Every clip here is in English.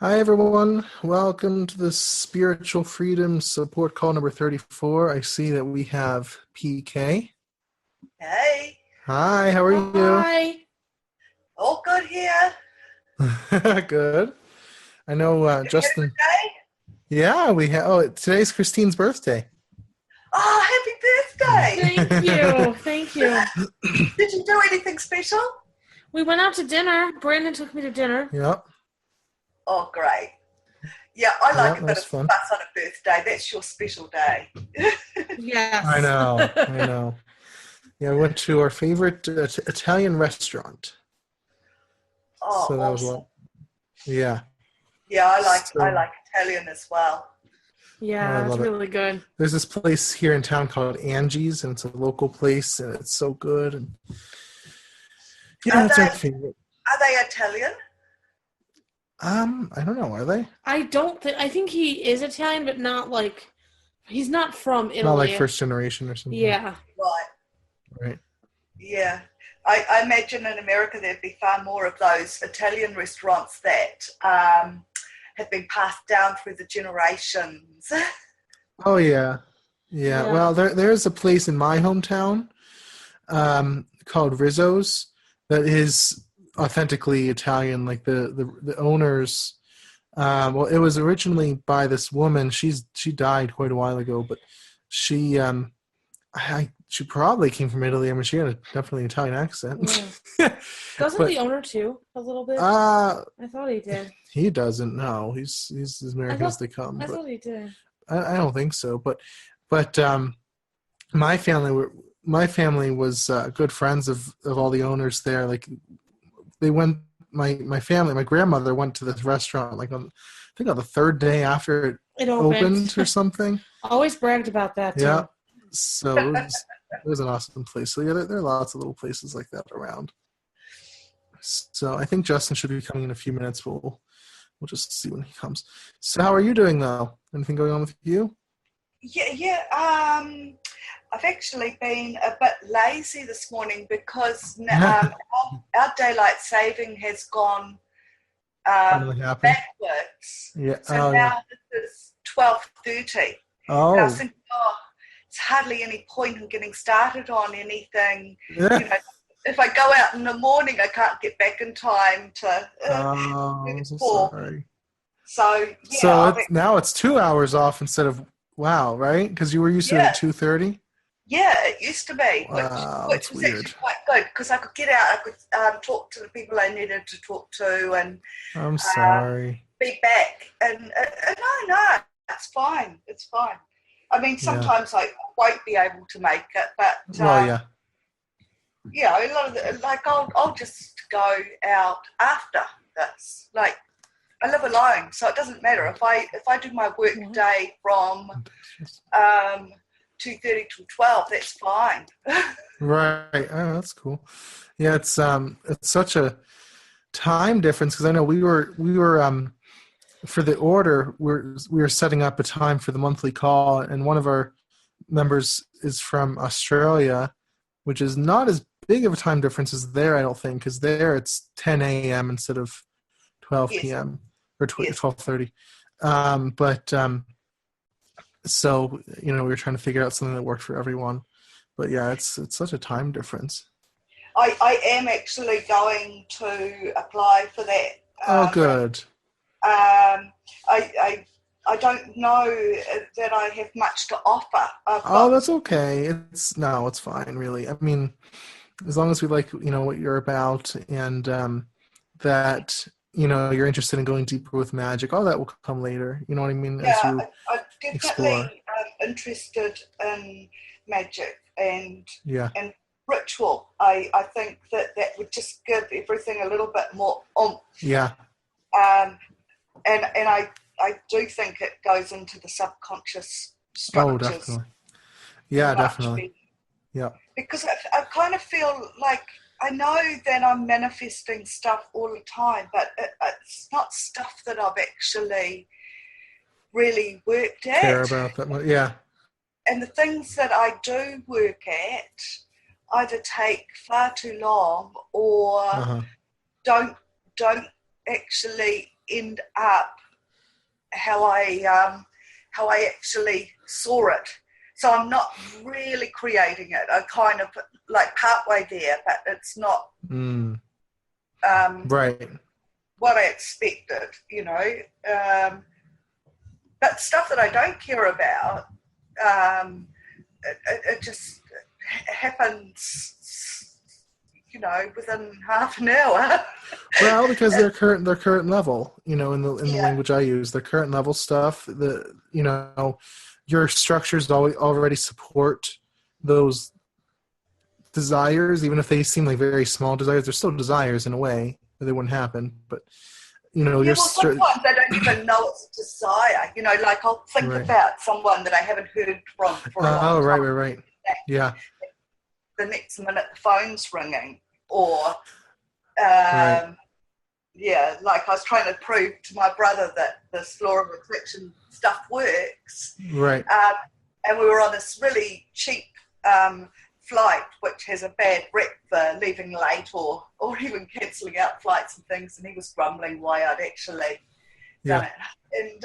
Hi, everyone. Welcome to the Spiritual Freedom Support Call number 34. I see that we have PK. Hey, Hi, how are you? Hi. all good here. Good. I know Have you had a Justin. good day? Yeah, we have. Oh, today's Christine's birthday. Oh, happy birthday! Thank you. Thank you. Did you do anything special? We went out to dinner. Brandon took me to dinner. Yep. Oh, great. Yeah, I Yeah, like a that bit was of fun. fuss on a birthday. That's your special day. Yes. I know. I know. Yeah, we went to our favorite Italian restaurant. Oh, So that was a awesome. lot. Yeah. Yeah, I So, like Italian as well. oh, I Yeah, it's love it. really good. There's this place here in town called Angie's, and it's a local place, and it's so good. And Are yeah, it's our they favorite. are they Italian? I don't know. Are they? I think he is Italian, but not like, he's not from Not like Italy. first generation or something, Yeah. Right. right? Yeah. I imagine in America there'd be far more of those Italian restaurants that have been passed down through the generations. Oh yeah, yeah. Yeah. Well, there's a place in my hometown called Rizzo's that is authentically Italian. Like the owners. Well, it was originally by this woman. She died quite a while ago, but she she probably came from Italy. I mean, she had definitely an Italian accent. Yeah. Doesn't But the owner too, a little bit? uh I thought he did. he doesn't know. He's as I American as thought they come, I but thought he did. I don't think so. But my family were my family was good friends of all the owners there. Like they went. My family, my grandmother went to this restaurant like on I think on the third day after it It opened. opened or something. Always bragged about that Yeah. too. So it was an awesome place. So yeah, there are lots of little places like that around. So I think Justin should be coming in a few minutes. We'll just see when he comes. So how are you doing though? Anything going on with you? Yeah. I've actually been a bit lazy this morning because our daylight saving has gone Finally happened. backwards. Yeah. So Oh yeah. now this is 12:30, and I was Oh. thinking, oh, it's hardly any point in getting started on anything. Yeah. You know, if I go out in the morning, I can't get back in time to Oh, do I'm the so call. sorry. So yeah, So it's 2 hours off instead of wow, right? Because you were used to it at yeah. 2:30. Yeah, it used to be, Wow, which that's was weird. actually quite good because I could get out, I could talk to the people I needed to talk to, and I'm um, sorry. be back. And no, it's fine. It's fine. I mean, Yeah. sometimes I won't be able to make it, but Well, yeah. yeah, a lot of like I'll just go out after this. Like I live alone, so it doesn't matter if I do my work day from 2:30 to 12. That's fine. Right. Oh, that's cool. Yeah, it's such a time difference because I know we were for the order we were setting up a time for the monthly call, and one of our members is from Australia, which is not as big of a time difference as there, I don't think, because there it's 10 a.m. instead of 12 Yes, p.m. or yes. 12:30. But so we were trying to figure out something that worked for everyone. But yeah, it's such a time difference. I am actually going to apply for that. Oh, Um, good. I don't know that I have much to offer. I've Oh, got that's okay. It's fine, really. I mean, as long as we like, what you're about and that, you're interested in going deeper with magic, all that will come later. You know what I mean? As yeah, you I'm explore. definitely interested in magic Yeah. and ritual. I think that would just give everything a little bit more oomph. Yeah. Um, and I do think it goes into the subconscious Oh, structures definitely. Yeah, much definitely. better Yeah. because I kind of feel like I know that I'm manifesting stuff all the time, but it's not stuff that I've actually really worked Care at. about that much. Yeah. And the things that I do work at either take far too long or Uh-huh. don't don't actually end up how I actually saw it. So I'm not really creating it. I'm kind of like partway there, but it's not Right. what I expected, you know. But stuff that I don't care about, it just happens, you know, within half an hour. Well, because their current level, you know, in the language I use, the current level stuff, you know, your structures already support those desires, even if they seem like very small desires. They're still desires in a way, or they wouldn't happen. But you know, yeah, well, sometimes I don't even know it's a desire. You know, like I'll think about someone that I haven't heard from for a long time. Right. Yeah. The next minute the phone's ringing, or yeah, like I was trying to prove to my brother that this law of attraction stuff works. Right. And we were on this really cheap flight, which has a bad rep for leaving late or even cancelling out flights and things. And he was grumbling why I'd actually done it. And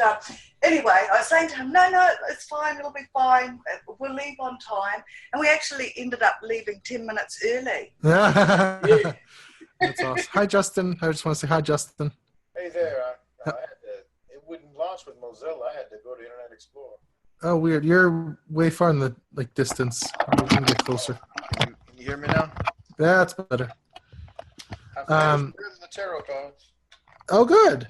anyway, I was saying to him, no, it's fine. It'll be fine. We'll leave on time. And we actually ended up leaving 10 minutes early. That's awesome. Hi, Justin. I just want to say hi, Justin. Hey there. It wouldn't launch with Mozilla. I had to go to Internet Explorer. Oh, weird. You're way far in the distance. We can get closer. Can you hear me now? That's better. I finished the tarot cards. Oh, good.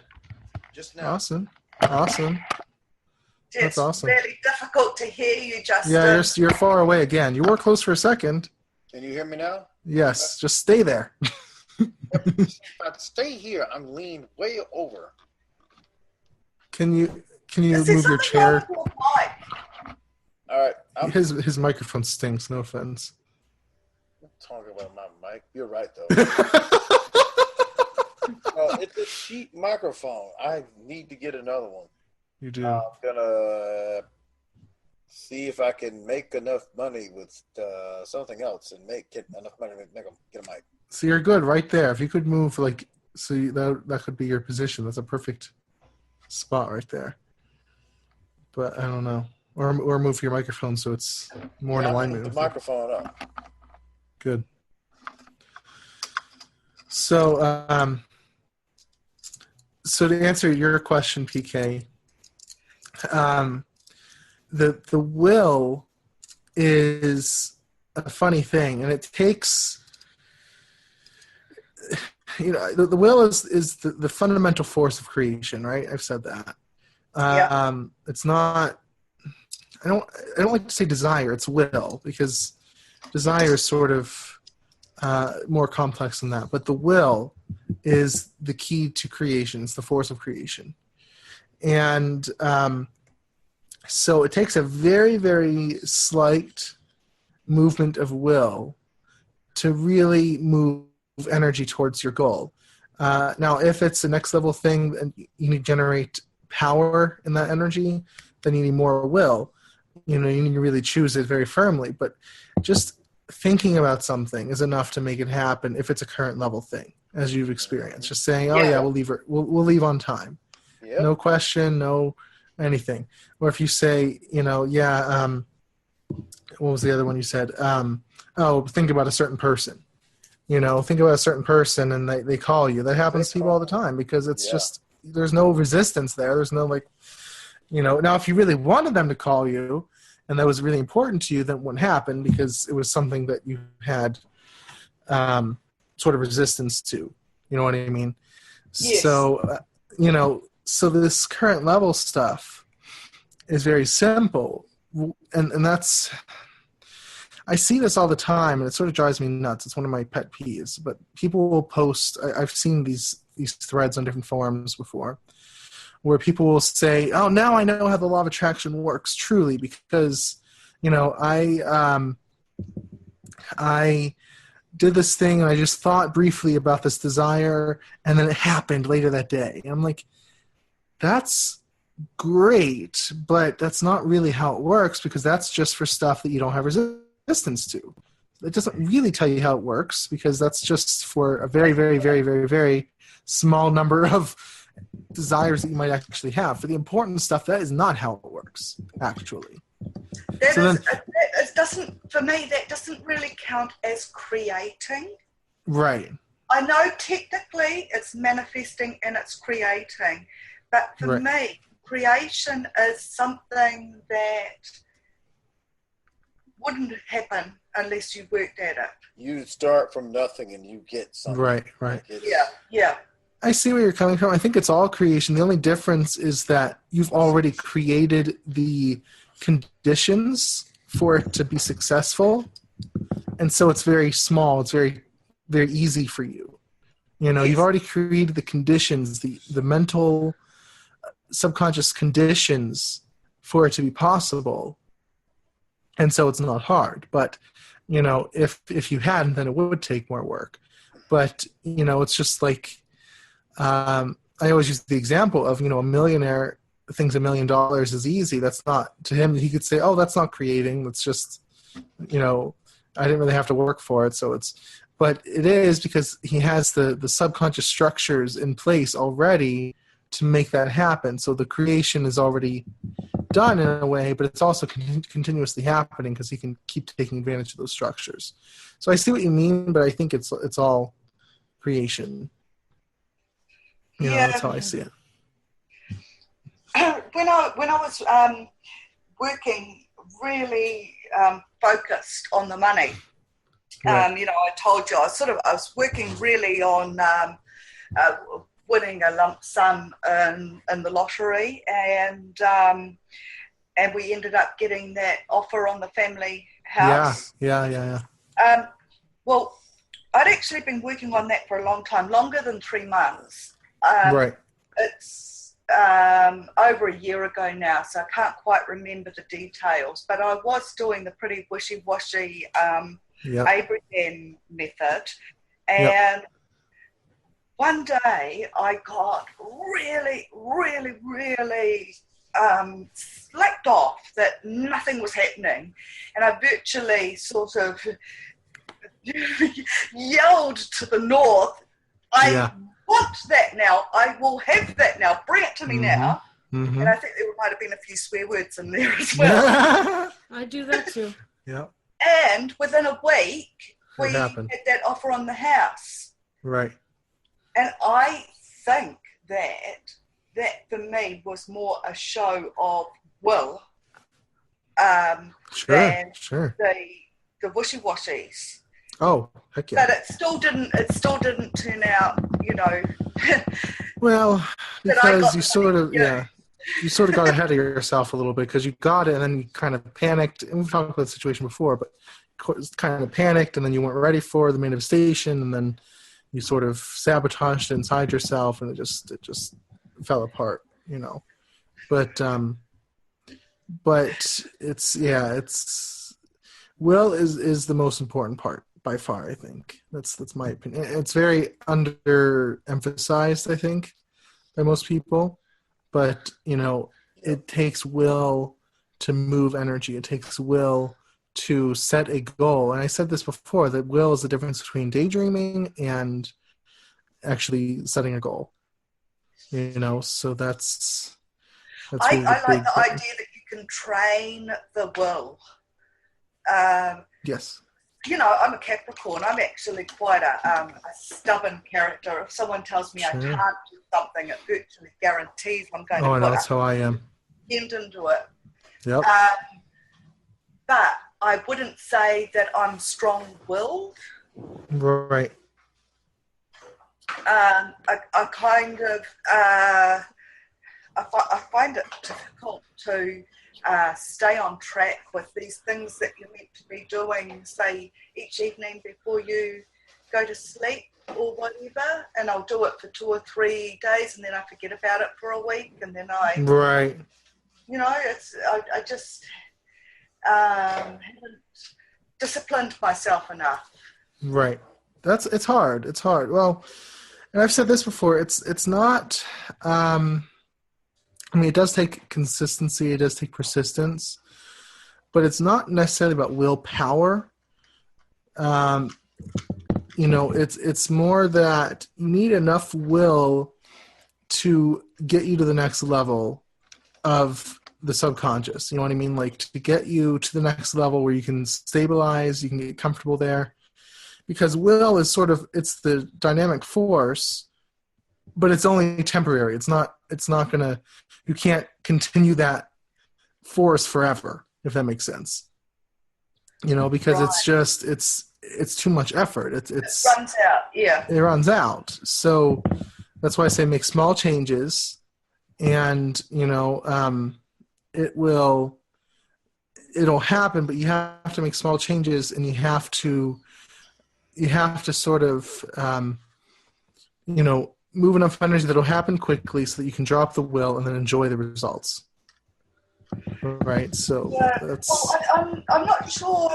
Just now. Awesome. It's That's awesome. really difficult to hear you, Justin. Yeah, you're far away again. You were close for a second. Can you hear me now? Yes, just stay there. If I stay here, I'm leaned way over. Can you move your chair? All right. His microphone stinks. No offense. I'm talking about my mic. You're right, though. It's a cheap microphone. I need to get another one. You do. I'm gonna see if I can make enough money with something else and get enough money to get a mic. So you're good right there. If you could move that could be your position. That's a perfect spot right there. But I don't know. Or move your microphone so it's more in alignment with the microphone up. Good. So so to answer your question, PK, the will is a funny thing, and it takes, you know, the will is the fundamental force of creation, right? I've said that. It's not. I don't like to say desire. It's will, because desire is sort of more complex than that. But the will is the key to creation. It's the force of creation, and so it takes a very, very slight movement of will to really move energy towards your goal. Now, if it's a next level thing and you need to generate power in that energy, then you need more will. You know, you need to really choose it very firmly. But just thinking about something is enough to make it happen if it's a current level thing, as you've experienced. Just saying, we'll leave on time. Yep. No question, no anything. Or if you say, you know, what was the other one you said? Think about a certain person. You know, think about a certain person and they call you. That happens to people all the time because it's just, there's no resistance there. There's no now if you really wanted them to call you and that was really important to you, that wouldn't happen because it was something that you had sort of resistance to. You know what I mean? Yes. So, so this current level stuff is very simple. And that's, I see this all the time, and it sort of drives me nuts. It's one of my pet peeves. But people will post, I've seen these threads on different forums before, where people will say, "Oh, now I know how the law of attraction works, truly, because, I did this thing, and I just thought briefly about this desire, and then it happened later that day." And I'm like, that's great, but that's not really how it works, because that's just for stuff that you don't have resistance to. It doesn't really tell you how it works, because that's just for a very, very, very, very, very small number of desires that you might actually have. For the important stuff, that is not how it works, actually. It doesn't, for me, that doesn't really count as creating. Right. I know technically it's manifesting and it's creating, but for me, creation is something that wouldn't happen unless you worked at it. You start from nothing and you get something. Right. Yeah. I see where you're coming from. I think it's all creation. The only difference is that you've already created the conditions for it to be successful, and so it's very small. It's very, very easy for you. You've already created the conditions, the mental, subconscious conditions for it to be possible, and so it's not hard. But if you hadn't, then it would take more work. But it's just like I always use the example of a millionaire thinks $1 million is easy. That's not, to him, he could say, oh, that's not creating. That's just, I didn't really have to work for it. But it is, because he has the subconscious structures in place already to make that happen. So the creation is already done in a way, but it's also continuously happening because he can keep taking advantage of those structures. So I see what you mean, but I think it's all creation. That's how I see it. When I was working really focused on the money, I told you I was working really on winning a lump sum in the lottery, and we ended up getting that offer on the family house. Yeah. Well, I'd actually been working on that for a long time, longer than 3 months. Right. It's over a year ago now, so I can't quite remember the details, but I was doing the pretty wishy-washy Abraham method, and one day I got really, really, really slacked off that nothing was happening, and I virtually sort of yelled to the north, I want that now. I will have that now. Bring it to me now. Mm-hmm. And I think there might have been a few swear words in there as well. I do that too. Yeah. And within a week, we had that offer on the house. Right. And I think that for me was more a show of will than the wishy-washies. Oh, heck yeah. But it still didn't turn out, Well, because you sort of got ahead of yourself a little bit, because you got it and then you kind of panicked. And we've talked about the situation before, but kind of panicked, and then you weren't ready for the manifestation, and then you sort of sabotaged it inside yourself, and it just fell apart, But it's will is the most important part by far. I think that's my opinion. It's very underemphasized, I think, by most people. But it takes will to move energy. It takes will to set a goal. And I said this before, that will is the difference between daydreaming and actually setting a goal. So that's I like the idea that you can train the will. Yes. I'm a Capricorn. I'm actually quite a stubborn character. If someone tells me I can't do something, it virtually guarantees I'm going to put that's how I am. Into it. Yep. But I wouldn't say that I'm strong-willed. Right. I kind of I find it difficult to stay on track with these things that you're meant to be doing, say, each evening before you go to sleep or whatever, and I'll do it for 2 or 3 days, and then I forget about it for a week, and then I just haven't disciplined myself enough. Right. It's hard. It's hard. Well, and I've said this before, it's not it does take consistency, it does take persistence, but it's not necessarily about willpower. It's more that you need enough will to get you to the next level of the subconscious. You know what I mean? Like to get you to the next level where you can stabilize, you can get comfortable there. Because will is sort of, it's the dynamic force, but it's only temporary. It's not gonna, you can't continue that force forever, if that makes sense. You know, because it's just, it's too much effort. It runs out. Yeah. It runs out. So that's why I say make small changes, and you know, it'll happen, but you have to make small changes, and you have to sort of you know, move enough energy that it'll happen quickly so that you can drop the will and then enjoy the results. Right. So that's. Well, I'm not sure,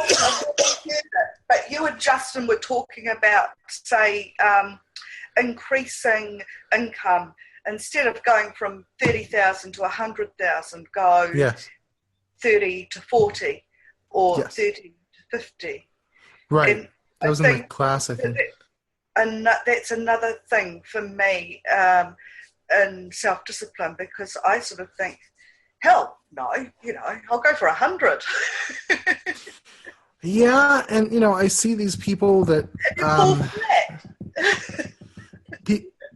but you and Justin were talking about, say, increasing income. Instead of going from 30,000 to 100,000, go 30 to 40 or 30 to 50. Right. And that was in the class, I think. And that's another thing for me in self-discipline, because I sort of think, hell, no, you know, I'll go for 100. Yeah, and you know, I see these people that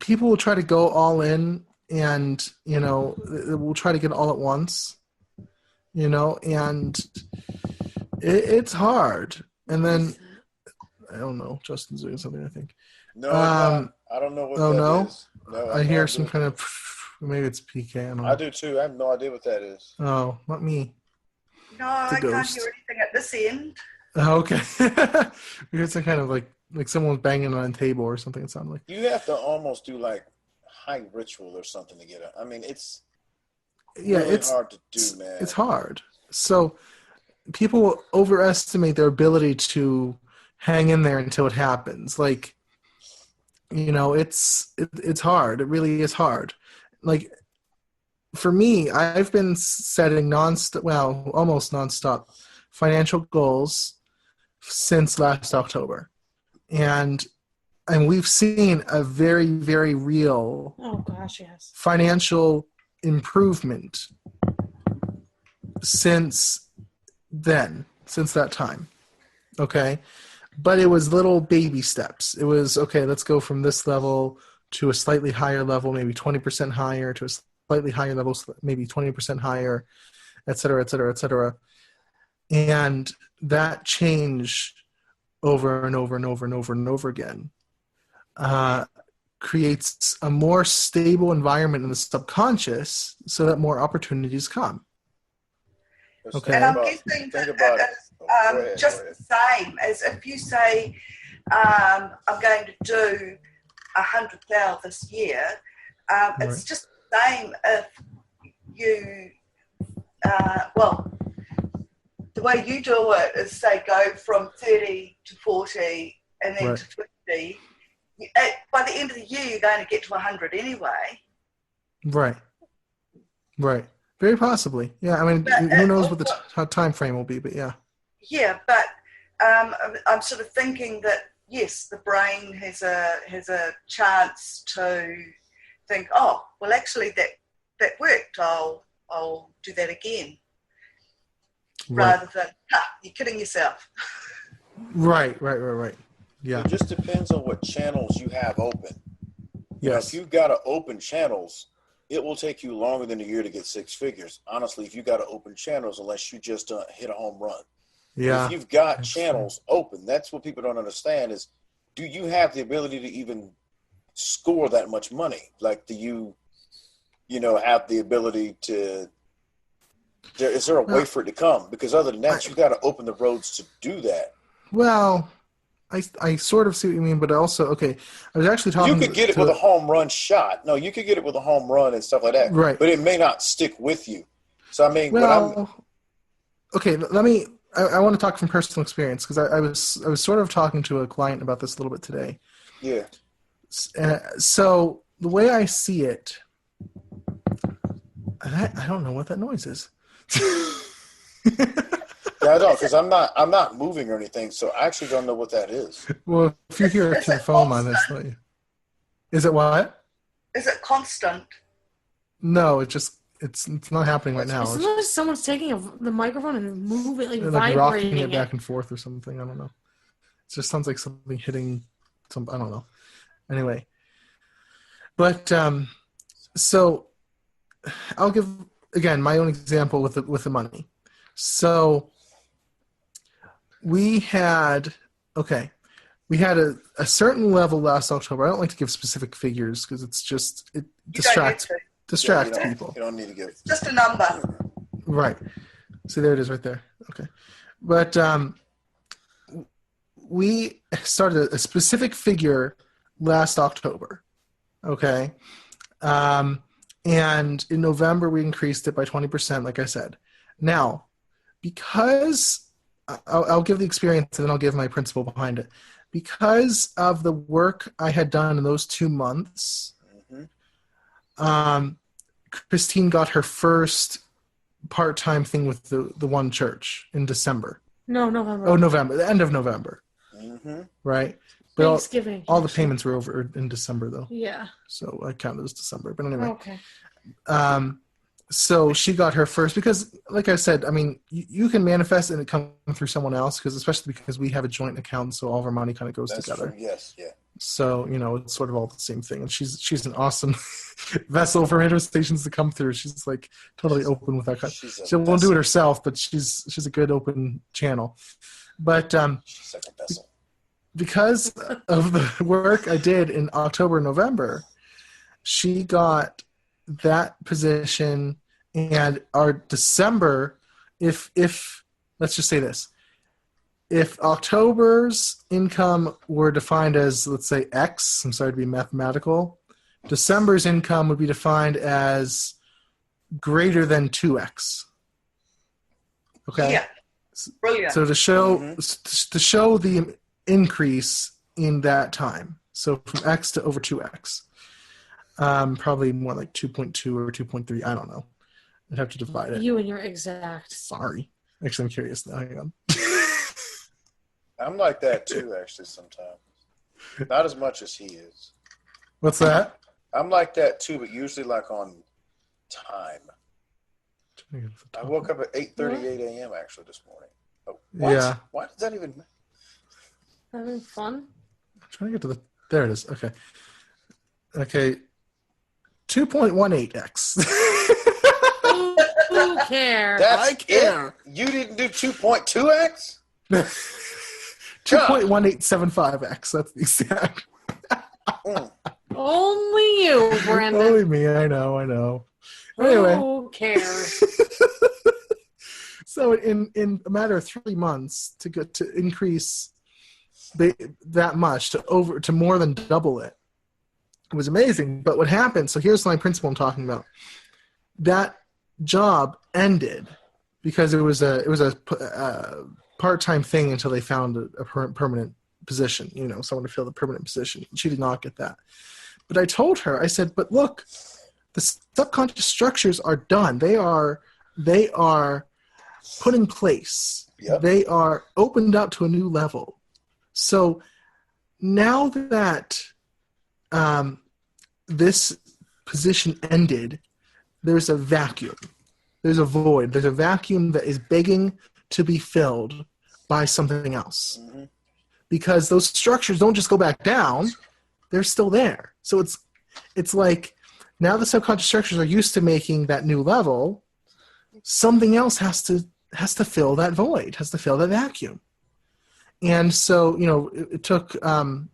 people will try to go all in, and you know, will try to get all at once, you know, and it's hard. And then I don't know, Justin's doing something, I think. No, I don't know what that is. No, I hear some kind of, maybe it's PK. I don't know. I do too. I have no idea what that is. Oh, not me. No, I can't hear anything at this end. Oh, okay. We heard some kind of like someone's banging on a table or something. It sounded like. You have to almost do like high ritual or something to get it. I mean, it's really hard to do, man. It's hard. So people overestimate their ability to hang in there until it happens. Like, you know, it's hard. It really is hard. Like for me, I've been setting almost nonstop financial goals since last October, and we've seen a very, very real financial improvement since that time. Okay. But it was little baby steps. It was, okay, let's go from this level to a slightly higher level, maybe 20% higher, to a slightly higher level, maybe 20% higher, et cetera, et cetera, et cetera. And that change over and over and over and over and over again creates a more stable environment in the subconscious so that more opportunities come. Okay. And I'm guessing that just the same as if you say, I'm going to do 100,000 this year, it's just the same if you, the way you do it is, say, go from 30 to 40 and then to 50. By the end of the year, you're going to get to 100 anyway. Right. Very possibly. Yeah, I mean, who knows what the time frame will be, but yeah. Yeah, but I'm sort of thinking that, yes, the brain has a chance to think, oh, well, actually, that worked. I'll do that again. Right. Rather than, you're kidding yourself. Right. Yeah. It just depends on what channels you have open. Yes. If you've got to open channels, it will take you longer than a year to get six figures. Honestly, if you got to open channels, unless you just hit a home run. Yeah. If you've got channels open, that's what people don't understand is, do you have the ability to even score that much money? Like, do you have the ability to, is there a way for it to come? Because other than that, you've got to open the roads to do that. Well, I sort of see what you mean, but also, okay, I was actually talking. You could get it with a home run shot. No, you could get it with a home run and stuff like that. Right. But it may not stick with you. So, I mean, okay, I want to talk from personal experience, because I was sort of talking to a client about this a little bit today. Yeah. So the way I see it, I don't know what that noise is. Yeah, I don't, because I'm not moving or anything, so I actually don't know what that is. Well, if you hear a foam on this, is it what? Is it constant? No, it's not happening right now. It's It's not like someone's taking the microphone and moving, like like rocking vibrating it back and forth or something. I don't know. It just sounds like something hitting some. I don't know. Anyway, but so I'll give again my own example with the money. So we had a certain level last October. I don't like to give specific figures because it distracts people. You don't need to give. Just a number. Right. See, there it is right there. Okay. But we started a specific figure last October. Okay. And in November, we increased it by 20%, like I said. Now, because I'll give the experience and then I'll give my principle behind it. Because of the work I had done in those 2 months, Christine got her first part-time thing with the one church in December. No, November. Oh, November, the end of November. Right? But Thanksgiving. all the payments were over in December, though. Yeah. So I counted as December. But anyway. Okay. So she got her first because, like I said, I mean, you can manifest and it come through someone else especially because we have a joint account, so all of our money kind of goes together. True. Yes, yeah. So, it's sort of all the same thing. And she's an awesome vessel for manifestations to come through. She's like totally open with that kind. She won't do it herself, but she's a good open channel. But she's like a vessel. Because of the work I did in October and November, she got that position. And our December, if let's just say this, if October's income were defined as, let's say, X, I'm sorry to be mathematical, December's income would be defined as greater than 2X. Okay? Yeah. Brilliant. So to show the increase in that time, so from X to over 2X, probably more like 2.2 or 2.3, I don't know. I'd have to divide it. You and your exact. Sorry. Actually, I'm curious now. Hang on. I'm like that too, actually, sometimes. Not as much as he is. What's that? I'm like that too, but usually like on time. I woke up at 8:38 a.m. actually this morning. Oh, what? Yeah. Why does that even? Having fun? I'm trying to get to there it is. Okay. Okay. 2.18x. Who cares? I care. It? You didn't do 2.2x? 2.1875x. That's the exact. Only you, Brandon. Only me. I know. Anyway. Who cares? So in a matter of 3 months to increase that much to more than double it, it was amazing. But what happened? So here's my principle I'm talking about. That job ended because it was a part-time thing until they found a permanent position. Someone to fill the permanent position. She did not get that. But I told her, I said, but look, the subconscious structures are done. They are put in place. Yep. They are opened up to a new level. So now that this position ended, there's a vacuum. There's a void. There's a vacuum that is begging to be filled by something else. Mm-hmm. Because those structures don't just go back down. They're still there. So it's like now the subconscious structures are used to making that new level. Something else has to fill that void, has to fill that vacuum. And so, it took about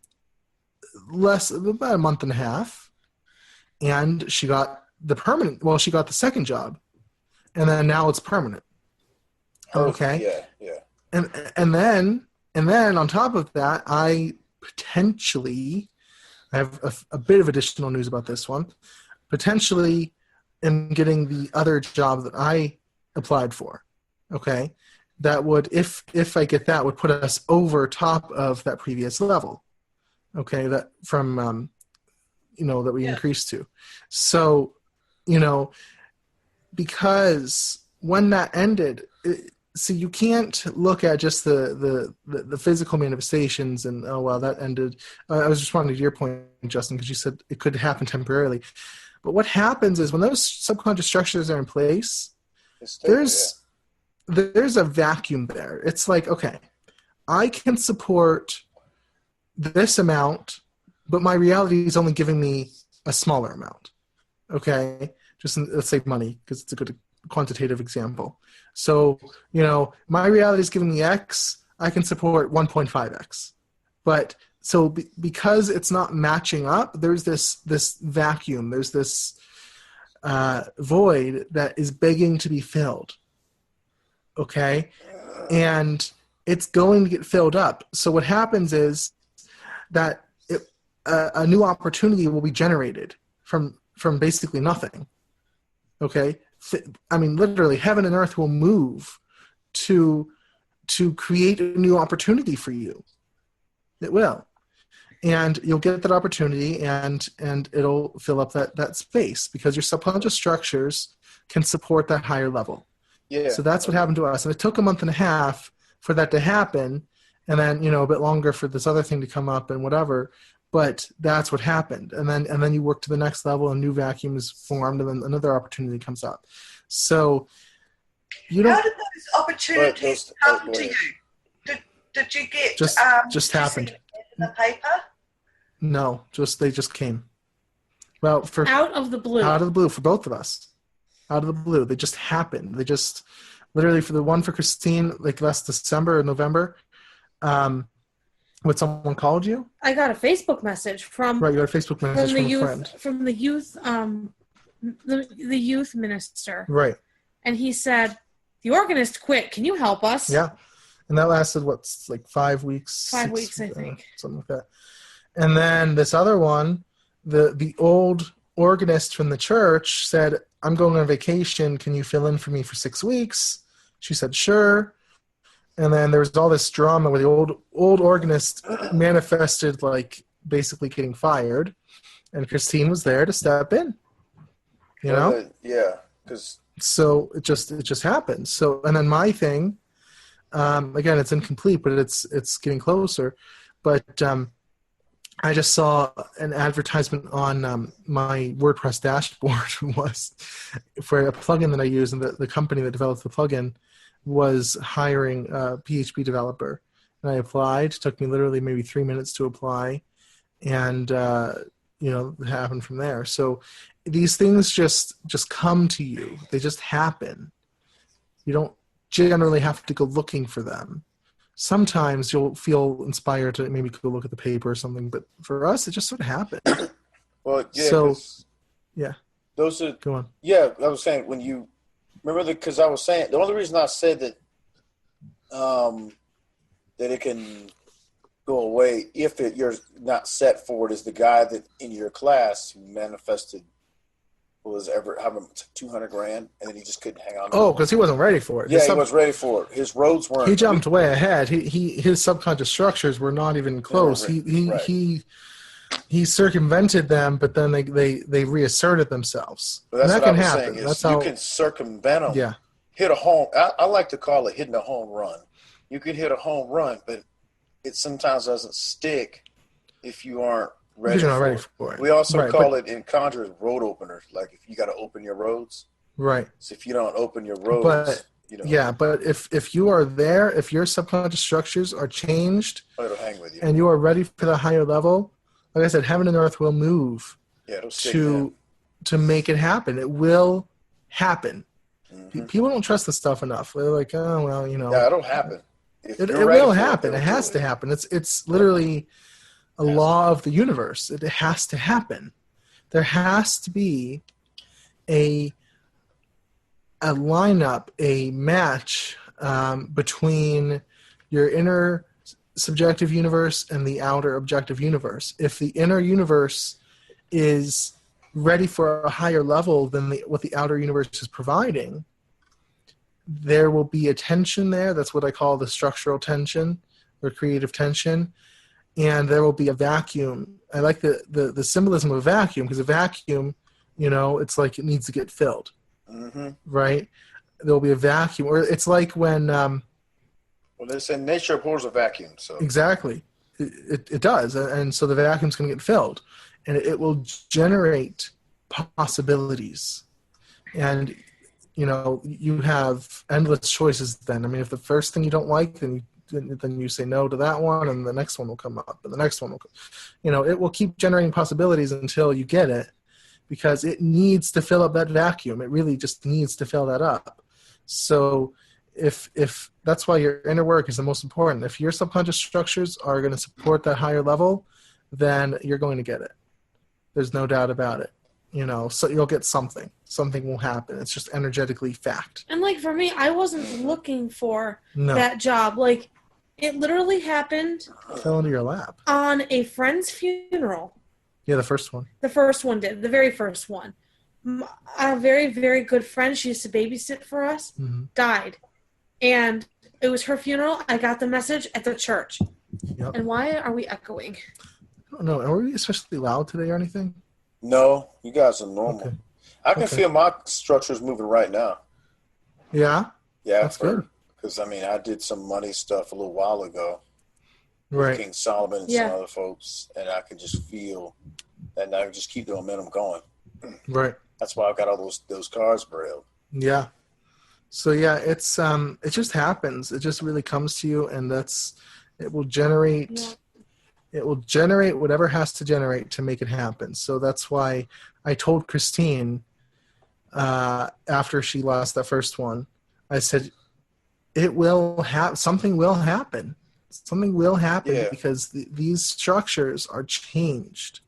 a month and a half, and she got she got the second job, and then now it's permanent. Okay. Yeah. And then on top of that, I have a bit of additional news about this one. Potentially am getting the other job that I applied for. Okay. That would, if I get that, would put us over top of that previous level. Okay. That from, that we increased to. So, because when that ended, so you can't look at just the physical manifestations and, oh, well, that ended. I was responding to your point, Justin, because you said it could happen temporarily. But what happens is when those subconscious structures are in place, It's stable, there's a vacuum there. It's like, okay, I can support this amount, but my reality is only giving me a smaller amount. Okay, let's say money, because it's a good quantitative example. So, my reality is giving me X, I can support 1.5X. But so because it's not matching up, there's this vacuum, there's this void that is begging to be filled. Okay, and it's going to get filled up. So what happens is that a new opportunity will be generated from basically nothing. Okay, I mean, literally, heaven and earth will move to create a new opportunity for you. It will, and you'll get that opportunity, and it'll fill up that space because your subconscious structures can support that higher level. Yeah. So that's what happened to us, and it took a month and a half for that to happen, and then a bit longer for this other thing to come up and whatever. But that's what happened, and then you work to the next level, and new vacuum is formed, and then another opportunity comes up. So you don't. How did those opportunities come to you? Did you get just happened in the paper? No, they just came. Well, out of the blue. Out of the blue for both of us. Out of the blue, they just happened. They just literally for the one for Christine, like last December or November. When someone called you? I got a Facebook message from you got a Facebook message from a friend. From the youth the youth minister. Right. And he said, "The organist quit. Can you help us?" Yeah. And that lasted 5 weeks? 5 weeks, I think. Something like that. And then this other one, the old organist from the church said, "I'm going on vacation. Can you fill in for me for 6 weeks?" She said, "Sure." And then there was all this drama where the old organist manifested basically getting fired, and Christine was there to step in. Yeah, because so it just happened. So and then my thing, again, it's incomplete, but it's getting closer. But I just saw an advertisement on my WordPress dashboard was for a plugin that I use, and the company that developed the plugin was hiring a PHP developer. And I applied. It took me literally maybe 3 minutes to apply, and it happened from there. So these things just come to you. They just happen. You don't generally have to go looking for them. Sometimes you'll feel inspired to maybe go look at the paper or something, but for us, it just sort of happened. Well, yeah. So, yeah. Those are. Go on. Yeah, I was saying when you remember because I was saying the only reason I said that that it can go away if you're not set for it is the guy that in your class who manifested was ever having $200,000 and then he just couldn't hang on. Oh, because he wasn't ready for it. Yeah, he was ready for it. His roads weren't. He jumped way ahead. His subconscious structures were not even close. He circumvented them, but then they reasserted themselves. But that's and that what can I was happen. saying. That's you can circumvent them. Yeah. Hit a home. I like to call it hitting a home run. You can hit a home run, but it sometimes doesn't stick if you aren't ready. You're not ready for it. We also call it in Conjurers road openers. Like if you got to open your roads. Right. So if you don't open your roads, Yeah, but if you are there, if your subconscious structures are changed, it'll hang with you, and you are ready for the higher level, like I said, heaven and earth will move. Yeah, it'll to make it happen. It will happen. Mm-hmm. People don't trust this stuff enough. They're like, oh well, Yeah, it'll happen. It will happen. It has to happen. It's literally a law of the universe. It has to happen. There has to be a lineup, a match between your inner subjective universe and the outer objective universe. If the inner universe is ready for a higher level than what the outer universe is providing, there will be a tension there. That's what I call the structural tension or creative tension. And there will be a vacuum. I like the symbolism of a vacuum because a vacuum, it's like it needs to get filled. Mm-hmm. Right? There'll be a vacuum. Or it's like when... well, they say nature abhors a vacuum. So exactly. It does. And so the vacuum's going to get filled. And it will generate possibilities. And, you have endless choices then. I mean, if the first thing you don't like, then you say no to that one, and the next one will come up, and the next one will come. It will keep generating possibilities until you get it, because it needs to fill up that vacuum. It really just needs to fill that up. So if that's why your inner work is the most important. If your subconscious structures are going to support that higher level, then you're going to get it. There's no doubt about it. So you'll get something. Something will happen. It's just energetically fact. And like for me, I wasn't looking for that job. Like it literally happened. It fell into your lap. On a friend's funeral. Yeah, the first one. The first one did. The very first one. A very, very good friend, she used to babysit for us, died. And it was her funeral. I got the message at the church. Yep. And why are we echoing? I don't know. Are we especially loud today or anything? No, you guys are normal. Okay. I can feel my structures moving right now. Yeah? Yeah. That's good. Because, I did some money stuff a little while ago. Right. With King Solomon and some other folks. And I could just feel, and I can just keep the momentum going. Right. That's why I've got all those cards brailled. Yeah. So yeah, it's it just happens. It just really comes to you, and it will generate whatever has to generate to make it happen. So that's why I told Christine after she lost that first one, I said, something will happen. Something will happen because these structures are changed.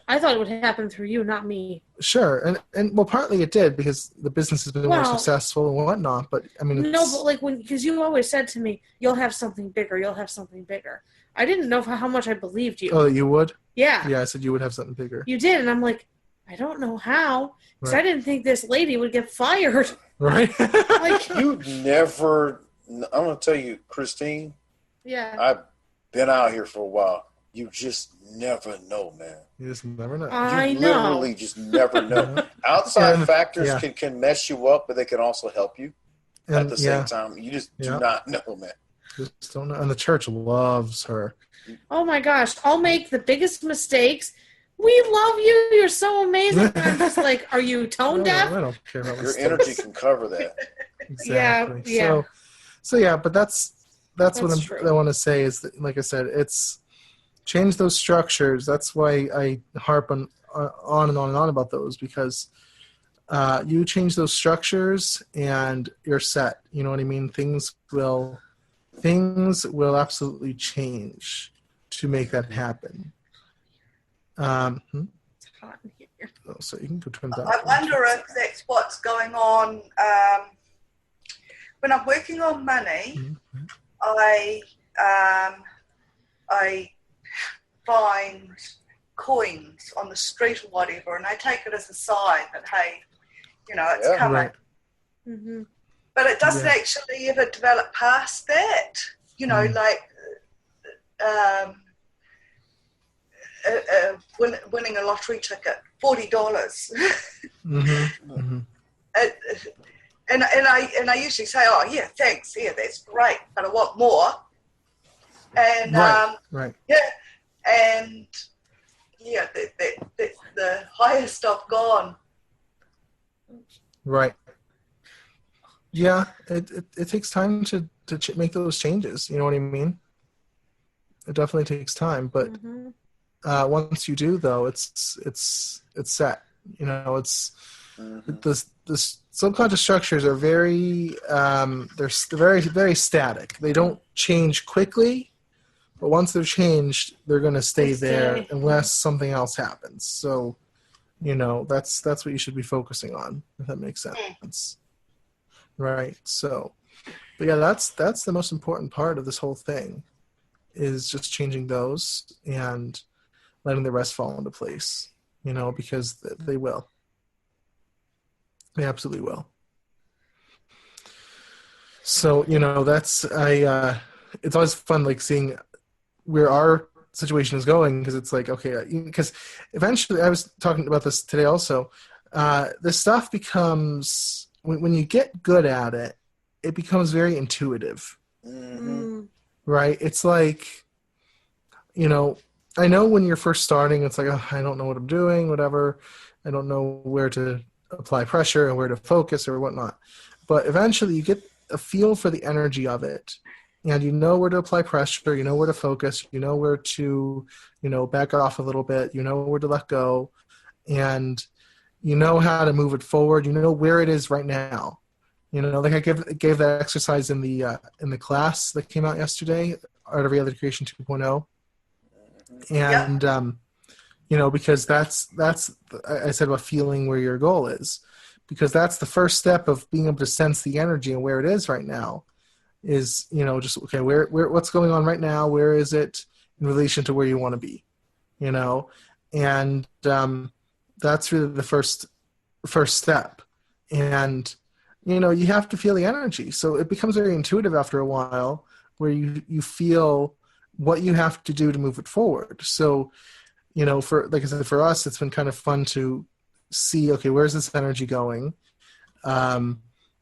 I thought it would happen through you, not me. Sure, and well, partly it did because the business has been more successful and whatnot. But I mean, because you always said to me, "You'll have something bigger. You'll have something bigger." I didn't know how much I believed you. Oh, you would? Yeah. Yeah, I said you would have something bigger. You did, and I'm like, I don't know how, because I didn't think this lady would get fired. Right? You never. I'm gonna tell you, Christine. Yeah. I've been out here for a while. You just never know, man. You just never know. I know. Literally just never know. Outside factors can mess you up, but they can also help you at the same time. You just do not know, man. Just don't know. And the church loves her. Oh my gosh. I'll make the biggest mistakes. We love you. You're so amazing. And I'm just like, are you tone deaf? I don't care about your energy can cover that. Exactly. Yeah. So yeah, but that's what I want to say is that, like I said, it's change those structures. That's why I harp on and on and on about those, because you change those structures and you're set. You know what I mean? Things will absolutely change to make that happen. It's hot in here. Oh, so you can go turn that. I wonder if that's what's going on. When I'm working on money, I find coins on the street or whatever, and I take it as a sign that, hey, it's coming. Right. Mm-hmm. But it doesn't actually ever develop past that. Winning a lottery ticket, $40. And I usually say, oh yeah, thanks, yeah, that's great, but I want more. And that's the highest I've gone. Right. Yeah, it takes time to make those changes. You know what I mean? It definitely takes time, but once you do, though, it's set. It's the subconscious structures are very they're very, very static. They don't change quickly, but once they're changed, they're going to stay there unless something else happens. So, that's what you should be focusing on, if that makes sense. Right. So, but yeah, that's the most important part of this whole thing, is just changing those and letting the rest fall into place, because they will. They absolutely will. So, it's always fun, like, seeing where our situation is going, because it's like, okay, because eventually, I was talking about this today also, this stuff becomes, when you get good at it, it becomes very intuitive. Mm-hmm. Right? It's like, I know when you're first starting, it's like, oh, I don't know what I'm doing, whatever. I don't know where to apply pressure and where to focus or whatnot. But eventually you get a feel for the energy of it, and you know where to apply pressure, you know where to focus, you know where to, back off a little bit, you know where to let go, and you know how to move it forward, you know where it is right now. Like I gave that exercise in the class that came out yesterday, Art of Reality Creation 2.0. And because that's I said about feeling where your goal is, because that's the first step of being able to sense the energy and where it is right now is, just, okay, where what's going on right now, where is it in relation to where you want to be, and that's really the first step. And you have to feel the energy, so it becomes very intuitive after a while, where you feel what you have to do to move it forward. So for, like I said, for us, it's been kind of fun to see, okay, where's this energy going? And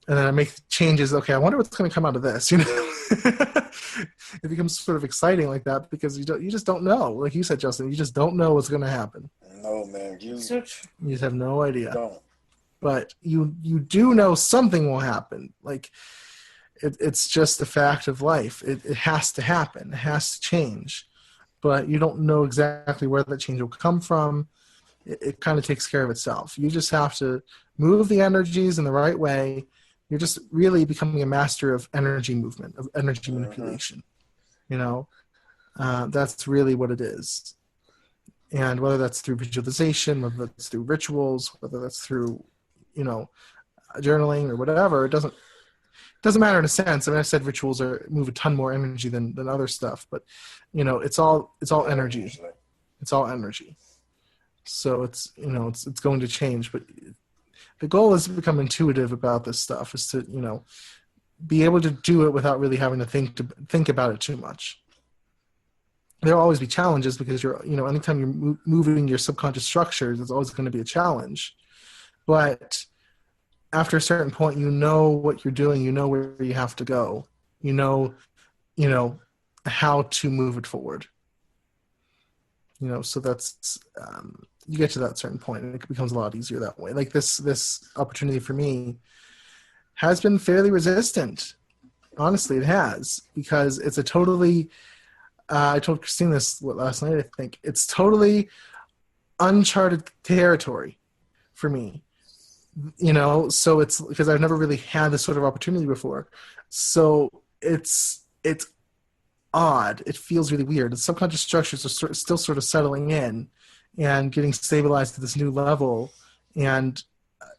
then I make changes. Okay, I wonder what's going to come out of this. It becomes sort of exciting like that, because you just don't know. Like you said, Justin, you just don't know what's going to happen. No, man, you just have no idea. Don't. But you do know something will happen. Like it's just a fact of life. It has to happen. It has to change. But you don't know exactly where that change will come from. It kind of takes care of itself. You just have to move the energies in the right way. You're just really becoming a master of energy movement, of energy manipulation. That's really what it is. And whether that's through visualization, whether that's through rituals, whether that's through, journaling or whatever, it doesn't matter in a sense. I mean, I said rituals move a ton more energy than other stuff, but it's all energy. It's all energy. So it's going to change, but the goal is to become intuitive about this stuff, is to, be able to do it without really having to think about it too much. There'll always be challenges, because anytime you're moving your subconscious structures, it's always going to be a challenge. But after a certain point, you know what you're doing, you know where you have to go, you know how to move it forward. So that's, you get to that certain point, and it becomes a lot easier that way. Like this opportunity for me has been fairly resistant. Honestly, it has, because it's a totally, I told Christine this last night, I think, it's totally uncharted territory for me. So it's because I've never really had this sort of opportunity before. So it's odd. It feels really weird. The subconscious structures are still sort of settling in and getting stabilized to this new level. And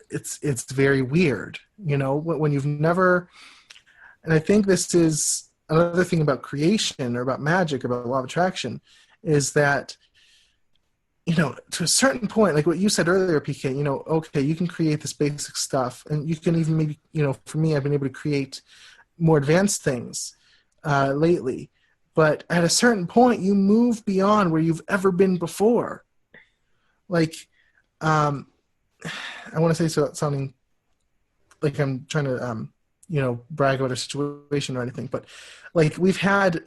it's very weird, when you've never, and I think this is another thing about creation, or about magic, or about law of attraction, is that, to a certain point, like what you said earlier, PK, okay, you can create this basic stuff, and you can even maybe, for me, I've been able to create more advanced things lately. But at a certain point, you move beyond where you've ever been before. Like, I want to say, so it's sounding like I'm trying to, brag about a situation or anything, but like, we've had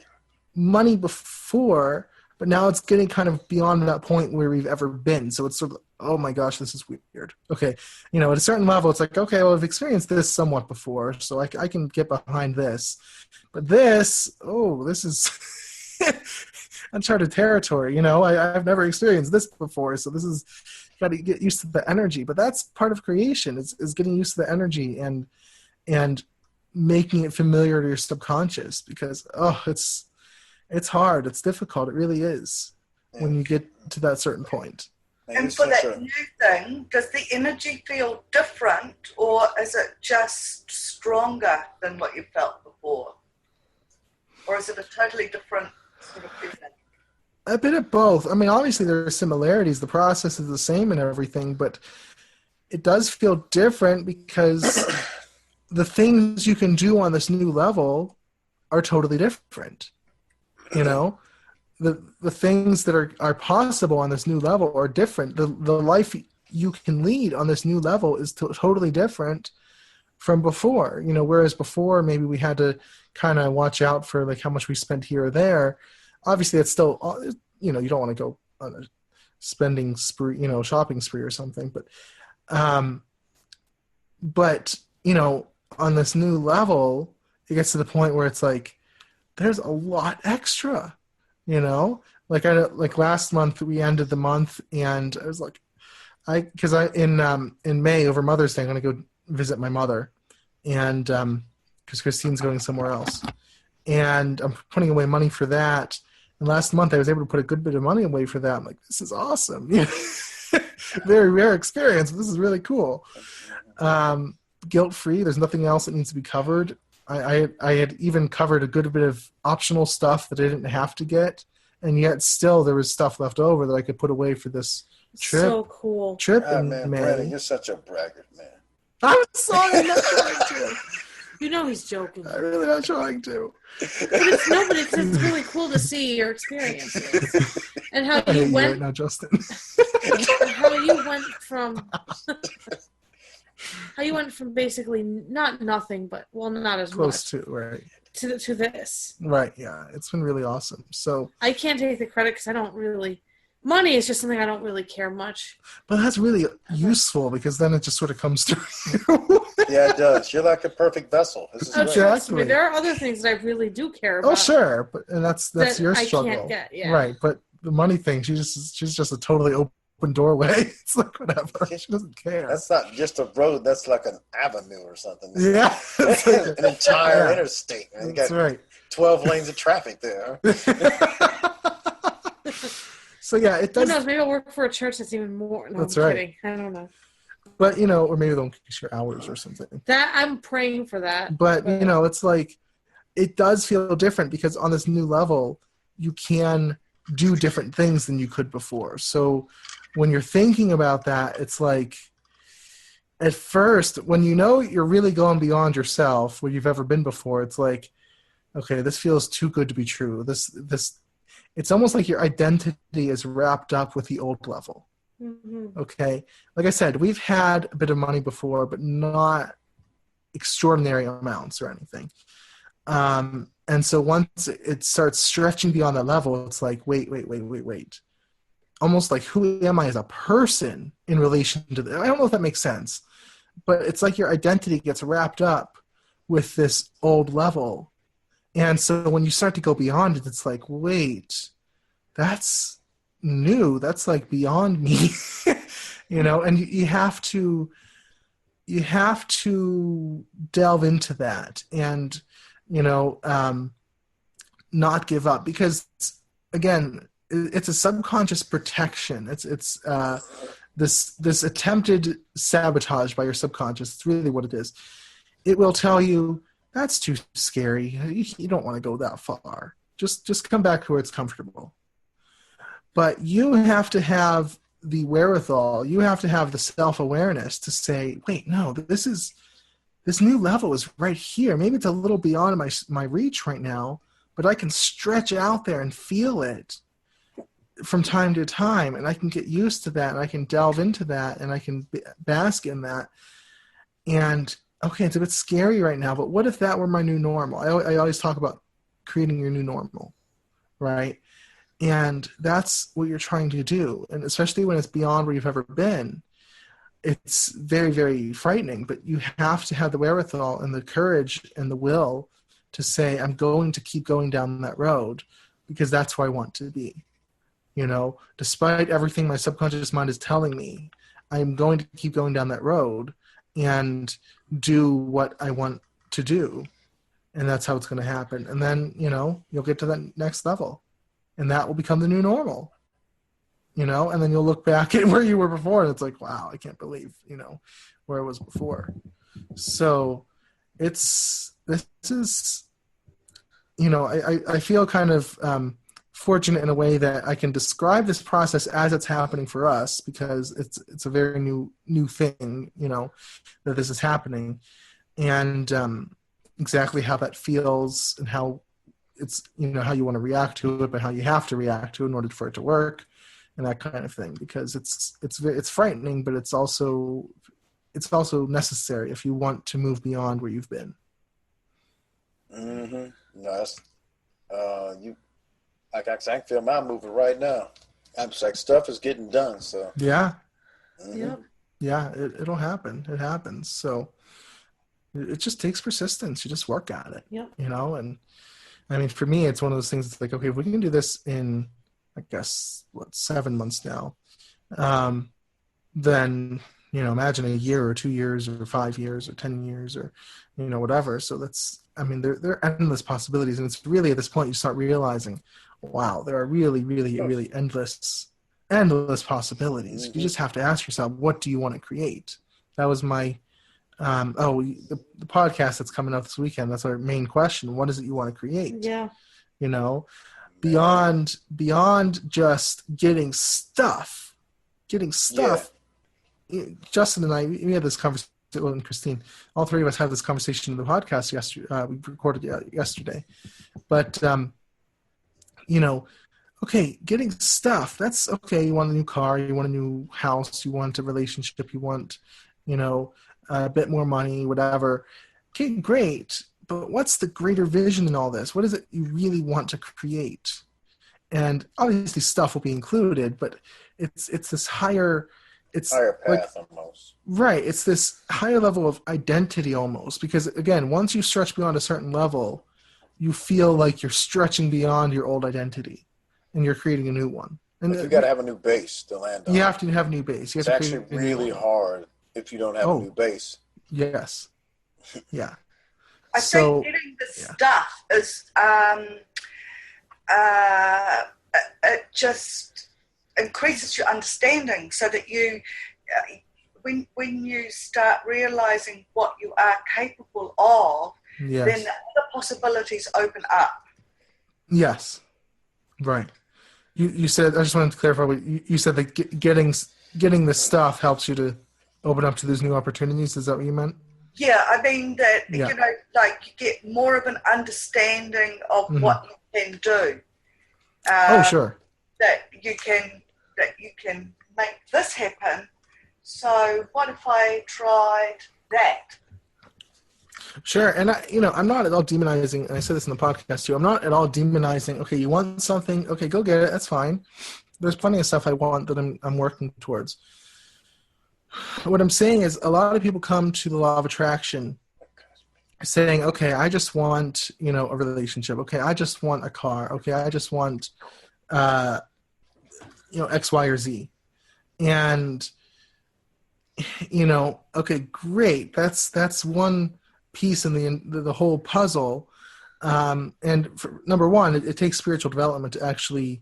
money before, but now it's getting kind of beyond that point where we've ever been. So it's sort of, oh my gosh, this is weird. Okay. At a certain level, it's like, okay, well, I've experienced this somewhat before, so I can get behind this. But this is uncharted territory. I've never experienced this before. So this is, you got to get used to the energy. But that's part of creation, is getting used to the energy and making it familiar to your subconscious, because, it's hard. It's difficult. It really is, when you get to that certain point. And for that new thing, does the energy feel different, or is it just stronger than what you felt before? Or is it a totally different sort of feeling? A bit of both. I mean, obviously there are similarities. The process is the same and everything, but it does feel different, because the things you can do on this new level are totally different. The things that are possible on this new level are different. The life you can lead on this new level is totally different from before. Whereas before, maybe we had to kind of watch out for like how much we spent here or there. Obviously, it's still, you don't want to go on a spending spree, shopping spree or something. But on this new level, it gets to the point where it's like, there's a lot extra, like last month we ended the month and I was like, in May over Mother's Day, I'm going to go visit my mother, and because Christine's going somewhere else, and I'm putting away money for that. And last month I was able to put a good bit of money away for that. I'm like, this is awesome. Very rare experience, but this is really cool. Guilt-free. There's nothing else that needs to be covered. I had even covered a good bit of optional stuff that I didn't have to get, and yet still there was stuff left over that I could put away for this trip. So cool. Trip in man, May. Brandon, you're such a braggart, man. I'm sorry, I'm not trying to. He's joking. I'm really not trying to. But it's really cool to see your experiences and how you went. Right now, Justin. How you went from. How you went from basically not nothing, but not as close much to right to this. Right. Yeah, it's been really awesome. So I can't take the credit because I don't really. Money is just something I don't really care much. But that's really useful because then it just sort of comes through you. Yeah, it does. You're like a perfect vessel. This is Exactly. There are other things that I really do care about. Oh, sure, and that's that your I struggle, can't get, yeah. Right? But the money thing, she's just a totally open doorway. It's like whatever. She doesn't care. That's not just a road. That's like an avenue or something. Yeah, it's like an entire interstate. Man. You that's got right. 12 lanes of traffic there. So yeah, it does. Who knows? Maybe I'll work for a church that's even more. No, That's I'm right. kidding. I don't know. But or maybe they'll increase your hours or something. That I'm praying for that. But it's like it does feel different because on this new level, you can do different things than you could before. So when you're thinking about that, it's like at first, when you're really going beyond yourself, where you've ever been before, it's like, okay, this feels too good to be true. This it's almost like your identity is wrapped up with the old level. Mm-hmm. Okay. Like I said, we've had a bit of money before, but not extraordinary amounts or anything. And so once it starts stretching beyond that level, it's like, wait. Almost like, who am I as a person in relation to I don't know if that makes sense, but it's like your identity gets wrapped up with this old level. And so when you start to go beyond it, it's like, wait, that's new. That's like beyond me, and you have to delve into that and, not give up because, again, it's a subconscious protection. It's this attempted sabotage by your subconscious. It's really what it is. It will tell you, that's too scary. You don't want to go that far. Just come back to where it's comfortable. But you have to have the wherewithal. You have to have the self-awareness to say, wait, no, this new level is right here. Maybe it's a little beyond my reach right now, but I can stretch out there and feel it from time to time, and I can get used to that, and I can delve into that, and I can bask in that. And okay, it's a bit scary right now, but what if that were my new normal? I always talk about creating your new normal, right? And that's what you're trying to do. And especially when it's beyond where you've ever been, it's very, very frightening, but you have to have the wherewithal and the courage and the will to say, I'm going to keep going down that road because that's where I want to be. Despite everything my subconscious mind is telling me, I'm going to keep going down that road and do what I want to do. And that's how it's going to happen. And then, you'll get to that next level. And that will become the new normal. And then you'll look back at where you were before, and it's like, wow, I can't believe, where I was before. So this is, I feel kind of fortunate in a way that I can describe this process as it's happening for us because it's a very new thing, that this is happening, and exactly how that feels and how it's, how you want to react to it, but how you have to react to it in order for it to work, and that kind of thing. Because it's frightening, but it's also necessary if you want to move beyond where you've been. Mm-hmm. No, that's you. I can feel mine moving right now. Abstract stuff is getting done. So Yeah. Yep. Yeah, it'll happen. It happens. So it just takes persistence. You just work at it. Yep. You know, and I mean, for me, it's one of those things. It's like, okay, if we can do this in, I guess, 7 months now, then, you know, imagine a year or 2 years or 5 years or 10 years or, you know, whatever. So that's, I mean, there are endless possibilities. And it's really at this point you start realizing, wow, there are really, really, really endless possibilities. You just have to ask yourself, what do you want to create? That was my, the podcast that's coming out this weekend. That's our main question. What is it you want to create? Yeah. You know, beyond just getting stuff. Justin and I, we had this conversation, and Christine, all three of us had this conversation in the podcast yesterday. We recorded yesterday, but you know, okay, getting stuff, that's okay. You want a new car, you want a new house, you want a relationship, you want, you know, a bit more money, whatever. Okay, great. But what's the greater vision in all this? What is it you really want to create? And obviously stuff will be included, but it's this higher path, like, almost. Right. It's this higher level of identity almost, because again, once you stretch beyond a certain level, you feel like you're stretching beyond your old identity and you're creating a new one. And you got to have a new base to land on. You have to have a new base. It's actually really hard if you don't have a new base. Yes. Yeah. I think getting the stuff is it just increases your understanding, so that you when you start realizing what you are capable of, yes, then other possibilities open up. Yes. Right. You said, I just wanted to clarify what you said, that getting the stuff helps you to open up to those new opportunities. Is that what you meant? Yeah, I mean that, you know, like you get more of an understanding of what you can do. Sure. That you can make this happen. So what if I tried that? Sure. And I'm not at all demonizing, and I said this in the podcast too, I'm not at all demonizing, okay, you want something, okay, go get it, that's fine. There's plenty of stuff I want that I'm working towards. What I'm saying is, a lot of people come to the law of attraction saying, okay, I just want, a relationship. Okay, I just want a car. Okay, I just want, X, Y, or Z. And, okay, great. That's one piece in the whole puzzle. And for, number one, it takes spiritual development to actually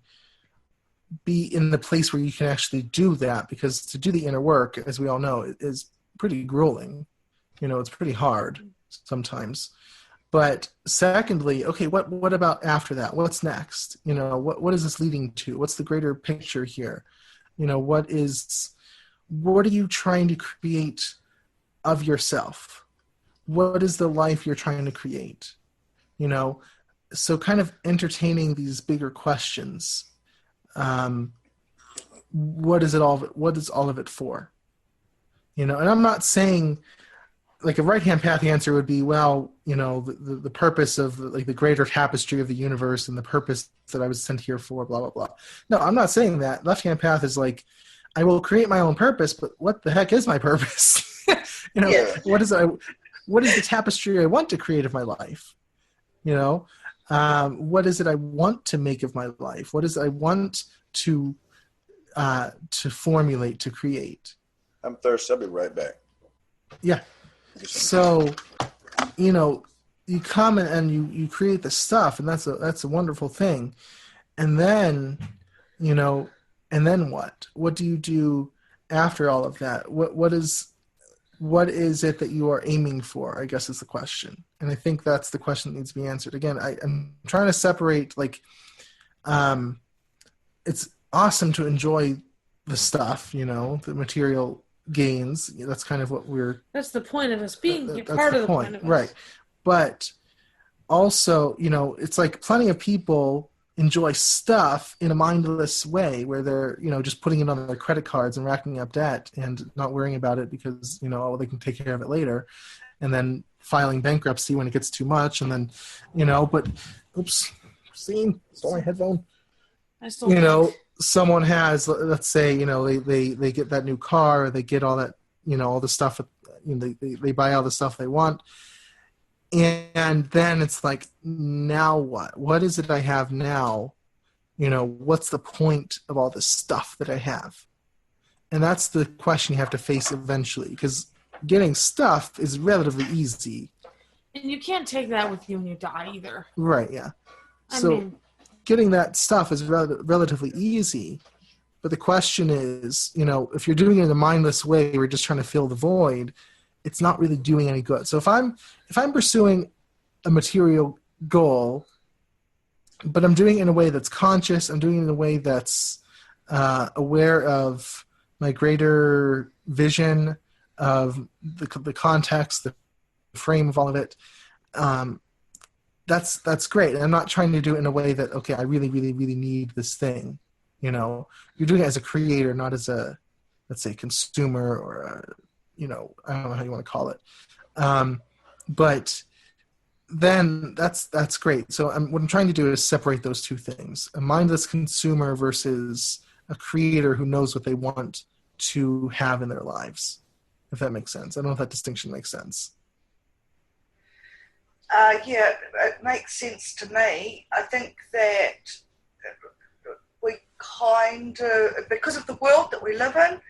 be in the place where you can actually do that, because to do the inner work, as we all know, is pretty grueling. It's pretty hard sometimes. But secondly, okay, what about after that? What's next? What is this leading to? What's the greater picture here? What are you trying to create of yourself? What is the life you're trying to create? So kind of entertaining these bigger questions. What is all of it for? And I'm not saying, like, a right-hand path answer would be, well, the purpose of the greater tapestry of the universe and the purpose that I was sent here for, blah, blah, blah. No, I'm not saying that. Left-hand path is like, I will create my own purpose, but what the heck is my purpose? What is the tapestry I want to create of my life? What is it I want to make of my life? What is it I want to formulate, to create? I'm thirsty. I'll be right back. Yeah. So, you come and you create the stuff, and that's a wonderful thing. And then, and then what? What do you do after all of that? What is it that you are aiming for, I guess, is the question. And I think that's the question that needs to be answered. Again, I'm trying to separate, it's awesome to enjoy the stuff, the material gains. That's kind of what that's the point of us being part of the point of us. Right. But also, it's like plenty of people enjoy stuff in a mindless way, where they're, just putting it on their credit cards and racking up debt and not worrying about it because, they can take care of it later, and then filing bankruptcy when it gets too much. And then, but oops, stole my headphone. someone has, let's say, they get that new car, or they get all that, all the stuff, they buy all the stuff they want. And then it's like, now what? What is it I have now? What's the point of all this stuff that I have? And that's the question you have to face eventually, because getting stuff is relatively easy. And you can't take that with you when you die either. Right, yeah. I mean, getting that stuff is relatively easy. But the question is, if you're doing it in a mindless way, we're just trying to fill the void, it's not really doing any good. So if I'm pursuing a material goal, but I'm doing it in a way that's conscious, I'm doing it in a way that's aware of my greater vision of the context, the frame of all of it, that's great. And I'm not trying to do it in a way that, okay, I really, really, really need this thing. You're doing it as a creator, not as a, let's say, consumer or a, I don't know how you want to call it. But then that's great. So what I'm trying to do is separate those two things: a mindless consumer versus a creator who knows what they want to have in their lives. If that makes sense. I don't know if that distinction makes sense. Yeah, it makes sense to me. I think that we because of the world that we live in,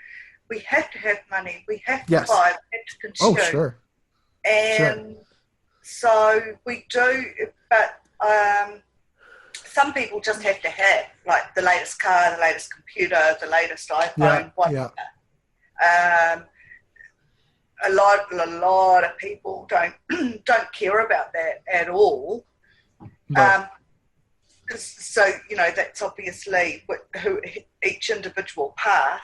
we have to have money, we have to buy, we have to consume. Oh, sure. And so we do, but some people just have to have, like, the latest car, the latest computer, the latest iPhone, whatever. A lot of people don't care about that at all. Right. So, that's obviously each individual path.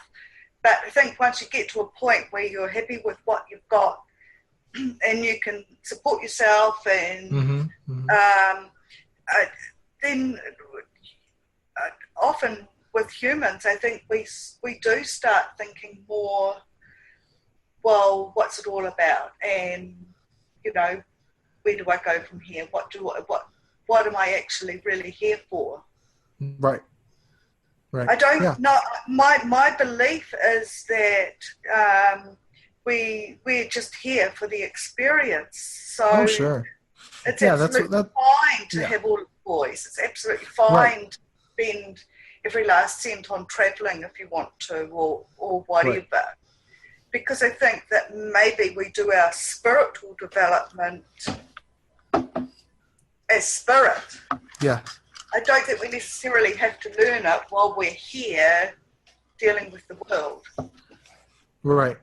But I think once you get to a point where you're happy with what you've got and you can support yourself, and then often with humans, I think we do start thinking more, well, what's it all about? And, where do I go from here? What am I actually really here for? Right. Right. I don't know. My belief is that we're just here for the experience. So sure. It's absolutely fine to have all the boys. It's absolutely fine to spend every last cent on travelling if you want to, or whatever. Right. Because I think that maybe we do our spiritual development as spirit. Yeah. I don't think we necessarily have to learn it while we're here dealing with the world. Right.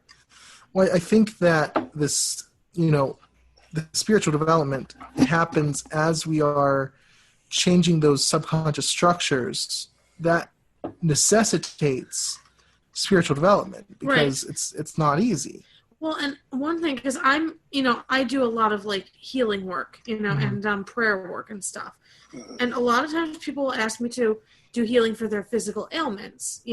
Well, I think that this, the spiritual development happens as we are changing those subconscious structures that necessitates spiritual development, because it's not easy. Well, and one thing, because I'm, I do a lot of like healing work, and prayer work and stuff. And a lot of times people will ask me to do healing for their physical ailments,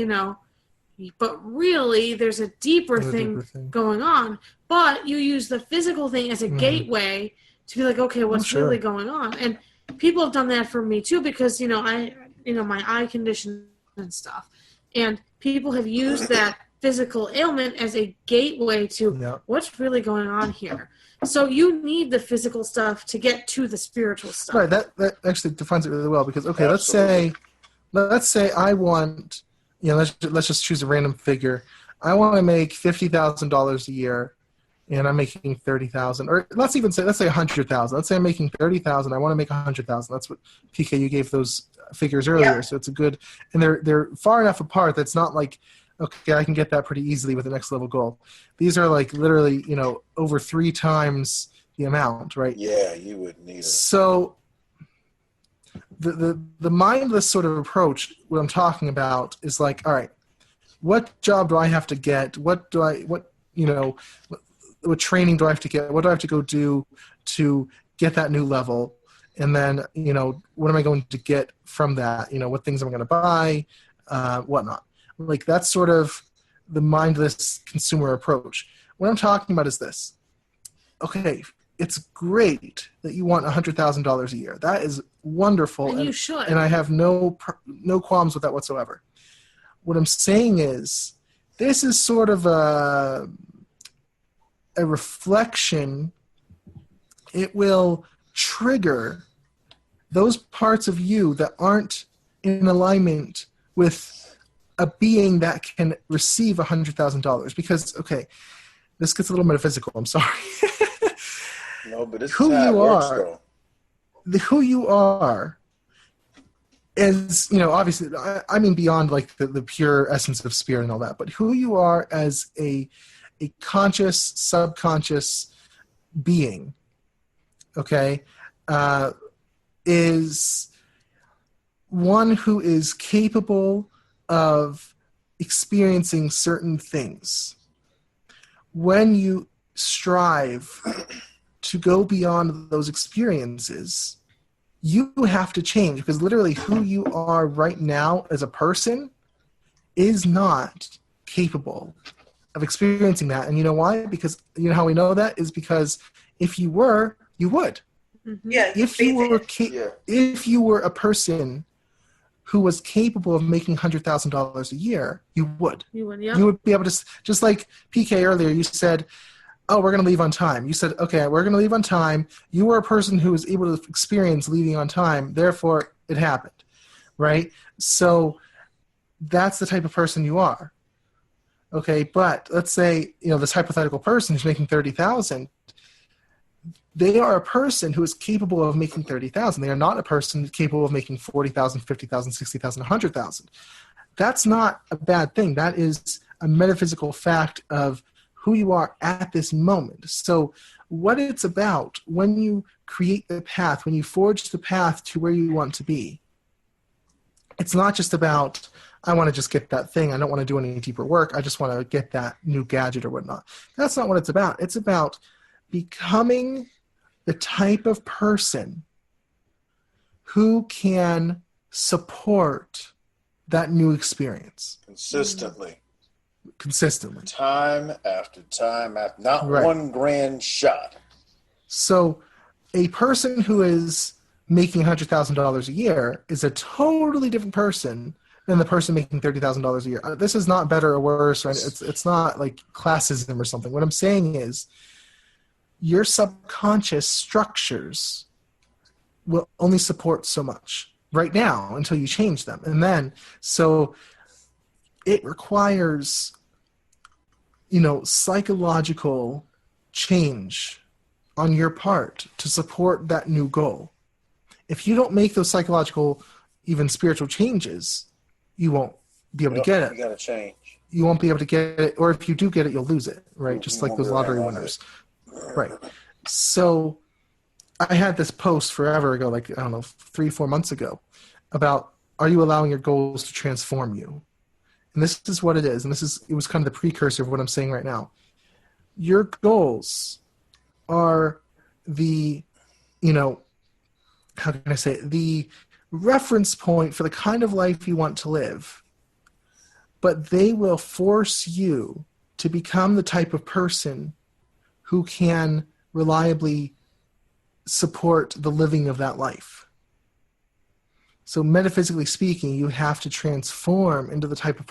but really there's a deeper thing going on. But you use the physical thing as a gateway to be like, okay, what's really going on? And people have done that for me too, because, my eye condition and stuff. And people have used that physical ailment as a gateway to what's really going on here. So you need the physical stuff to get to the spiritual stuff. Right. That actually defines it really well, because let's say I want, let's just choose a random figure. I want to make $50,000 a year, and I'm making $30,000, or let's say $100,000. Let's say I'm making $30,000. I want to make $100,000. That's what PK, you gave those figures earlier. Yeah. So it's a good, and they're far enough apart that's not like, okay, I can get that pretty easily with the next level goal. These are like literally, over 3 times the amount, right? Yeah, you would need it. So the mindless sort of approach, what I'm talking about is like, all right, what job do I have to get? What training do I have to get? What do I have to go do to get that new level? And then, what am I going to get from that? What things am I going to buy? Whatnot. Like, that's sort of the mindless consumer approach. What I'm talking about is this. Okay, it's great that you want $100,000 a year. That is wonderful. And you should. And I have no qualms with that whatsoever. What I'm saying is, this is sort of a reflection. It will trigger those parts of you that aren't in alignment with a being that can receive $100,000. Because, okay, this gets a little metaphysical. I'm sorry. No, but this Who is how you it works, are, though. who you are is, obviously, I mean beyond like the pure essence of spirit and all that, but who you are as a conscious, subconscious being, okay, is one who is capable of experiencing certain things. When you strive to go beyond those experiences, you have to change, because literally who you are right now as a person is not capable of experiencing that. And you know why? Because you know how we know that is because if you were, you would. Mm-hmm. Yeah, If you were a person who was capable of making $100,000 a year, you would. You would, yeah. You would be able to, just like PK earlier, you said, oh, we're going to leave on time. You said, okay, we're going to leave on time. You were a person who was able to experience leaving on time. Therefore, it happened, right? So that's the type of person you are. Okay, but let's say, this hypothetical person who's making $30,000, they are a person who is capable of making $30,000. They are not a person capable of making $40,000, $50,000, $60,000, $100,000. That's not a bad thing. That is a metaphysical fact of who you are at this moment. So what it's about when you create the path, when you forge the path to where you want to be, it's not just about, I want to just get that thing. I don't want to do any deeper work. I just want to get that new gadget or whatnot. That's not what it's about. It's about becoming the type of person who can support that new experience. Consistently. Time after time after, not right. one grand shot. So a person who is making $100,000 a year is a totally different person than the person making $30,000 a year. This is not better or worse. Right? It's not like classism or something. What I'm saying is your subconscious structures will only support so much right now until you change them. And then, so it requires, psychological change on your part to support that new goal. If you don't make those psychological, even spiritual changes, you won't be able to get it. You got to change. You won't be able to get it, or if you do get it, you'll lose it, right? Just like those lottery winners. Right. So I had this post forever ago, like, 3-4 months ago, about, are you allowing your goals to transform you? And this is what it is. And it was kind of the precursor of what I'm saying right now. Your goals are the, how can I say it? The reference point for the kind of life you want to live. But they will force you to become the type of person who can reliably support the living of that life. So metaphysically speaking, you have to transform into the type of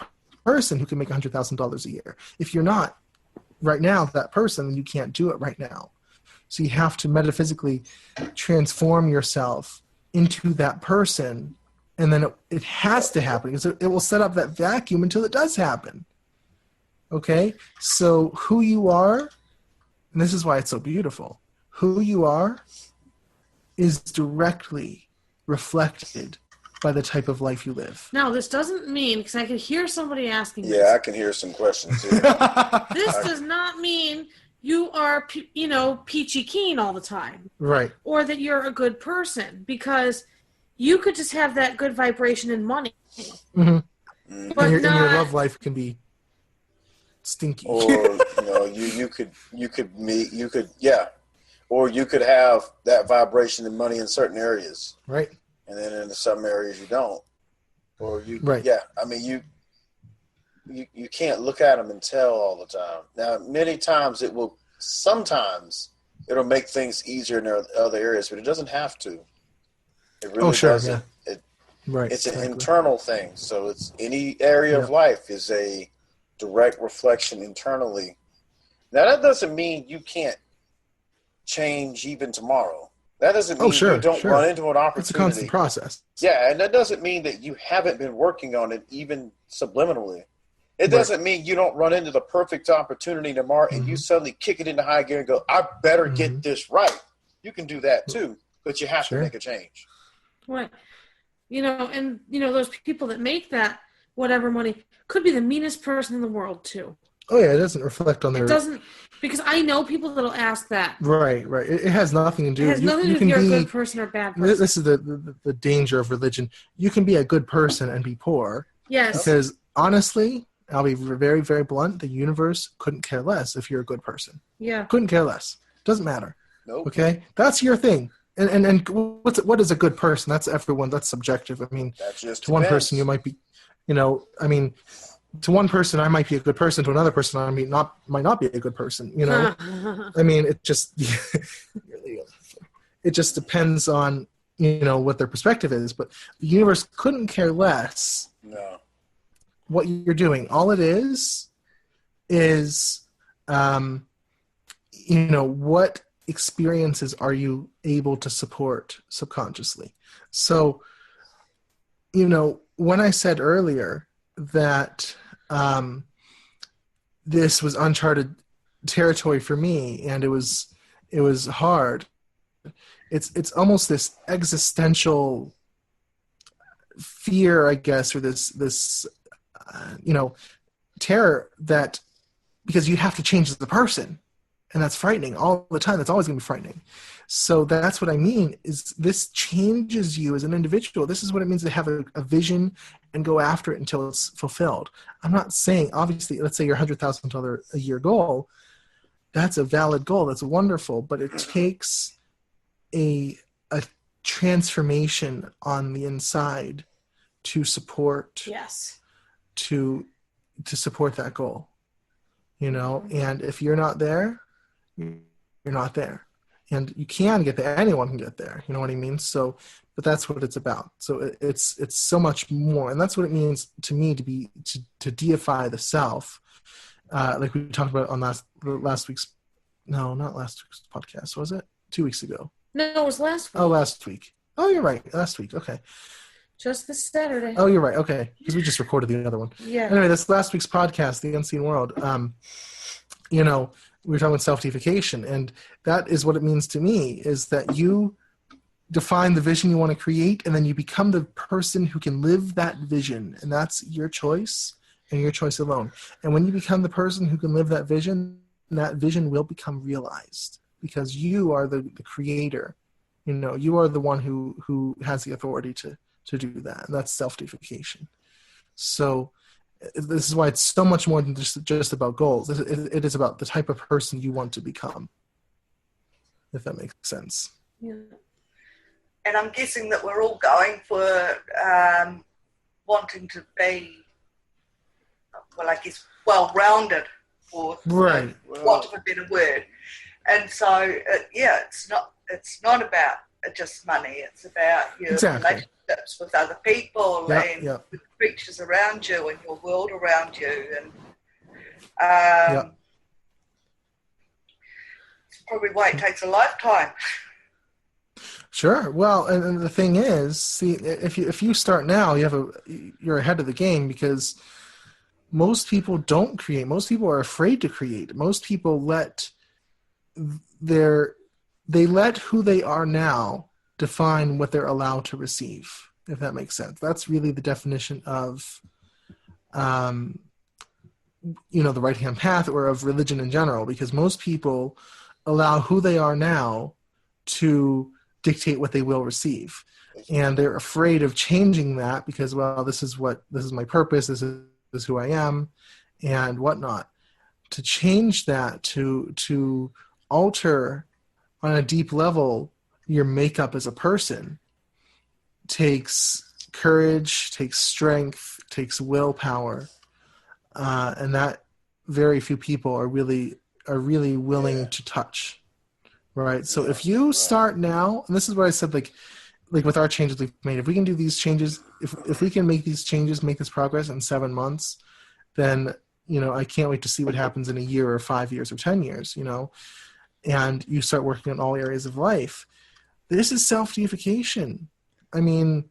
person who can make $100,000 a year. If you're not right now that person, then you can't do it right now. So you have to metaphysically transform yourself into that person, and then it has to happen, because it will set up that vacuum until it does happen. Okay? So who you are, and this is why it's so beautiful, who you are is directly reflected by the type of life you live. Now, this doesn't mean, because I can hear somebody asking this. Yeah, I can hear some questions here. This does not mean you are, peachy keen all the time. Right. Or that you're a good person, because you could just have that good vibration and money. Mm-hmm. But and your love life can be stinky. Or, you could or you could have that vibration and money in certain areas. Right. And then in some areas you don't. Or right. Yeah, I mean, you can't look at them and tell all the time. Now, many times sometimes it'll make things easier in other areas, but it doesn't have to. It really doesn't. Yeah. Right. It's exactly. an internal thing. So it's any area of life is a direct reflection internally. Now that doesn't mean you can't change even tomorrow. That doesn't mean you don't run into an opportunity. It's a constant process. Yeah, and that doesn't mean that you haven't been working on it even subliminally. It doesn't mean you don't run into the perfect opportunity tomorrow and you suddenly kick it into high gear and go, I better get this right. You can do that too, but you have to make a change. Right. And those people that make that whatever money could be the meanest person in the world too. Oh yeah, it doesn't reflect on their. It doesn't, because I know people that'll ask that. Right. It has nothing to do. It has nothing to do with you're a good person or a bad person. This is the danger of religion. You can be a good person and be poor. Yes. Because honestly, I'll be very, very blunt. The universe couldn't care less if you're a good person. Yeah. Couldn't care less. Doesn't matter. Nope. Okay, that's your thing. And what is a good person? That's everyone. That's subjective. I mean, to one person you might be, to one person I might be a good person. To another person I might not be a good person. I mean, it just depends on what their perspective is. But the universe couldn't care less. No. What you're doing. All it is what experiences are you able to support subconsciously? So, when I said earlier that this was uncharted territory for me, and it was hard. It's almost this existential fear, I guess, or this terror that because you have to change as a person, and that's frightening all the time. That's always going to be frightening. So that's what I mean is this changes you as an individual. This is what it means to have a vision and go after it until it's fulfilled. I'm not saying, obviously, let's say your $100,000 a year goal. That's a valid goal. That's wonderful, but it takes a transformation on the inside to support. Yes. To support that goal, and if you're not there, you're not there, and you can get there. Anyone can get there. You know what I mean? So, but that's what it's about. So it's so much more, and that's what it means to me to deify the self, like we talked about on last week's. No, not last week's podcast. Was it 2 weeks ago? No, it was last week. Oh, last week. Oh, you're right. Last week. Okay. Just this Saturday. Oh, you're right. Okay, because we just recorded the other one. Yeah. Anyway, this last week's podcast, The Unseen World, we were talking about self-deification, and that is what it means to me, is that you define the vision you want to create, and then you become the person who can live that vision, and that's your choice and your choice alone. And when you become the person who can live that vision will become realized because you are the creator. You are the one who has the authority to do that, and that's self-deification. So this is why it's so much more than just about goals. It is about the type of person you want to become, if that makes sense. Yeah. And I'm guessing that we're all going for wanting to be, well-rounded, for want of a better word. And so, it's not about just money. It's about your relationships with other people and with the creatures around you and your world around you. And it's probably why it takes a lifetime. Sure. Well, and the thing is, see, if you start now, you're ahead of the game because most people don't create. Most people are afraid to create. Most people let who they are now define what they're allowed to receive, if that makes sense. That's really the definition of, the right-hand path or of religion in general, because most people allow who they are now to dictate what they will receive. And they're afraid of changing that because, this is my purpose, this is who I am, and whatnot. To change that, to alter on a deep level your makeup as a person takes courage, takes strength, takes willpower, and that very few people are really willing to touch. Right. So if you start now, and this is what I said, like like with our changes we've made, if we can do these changes, if we can make these changes, make this progress in 7 months, then, I can't wait to see what happens in a year or 5 years or 10 years, and you start working on all areas of life. This is self-deification. I mean,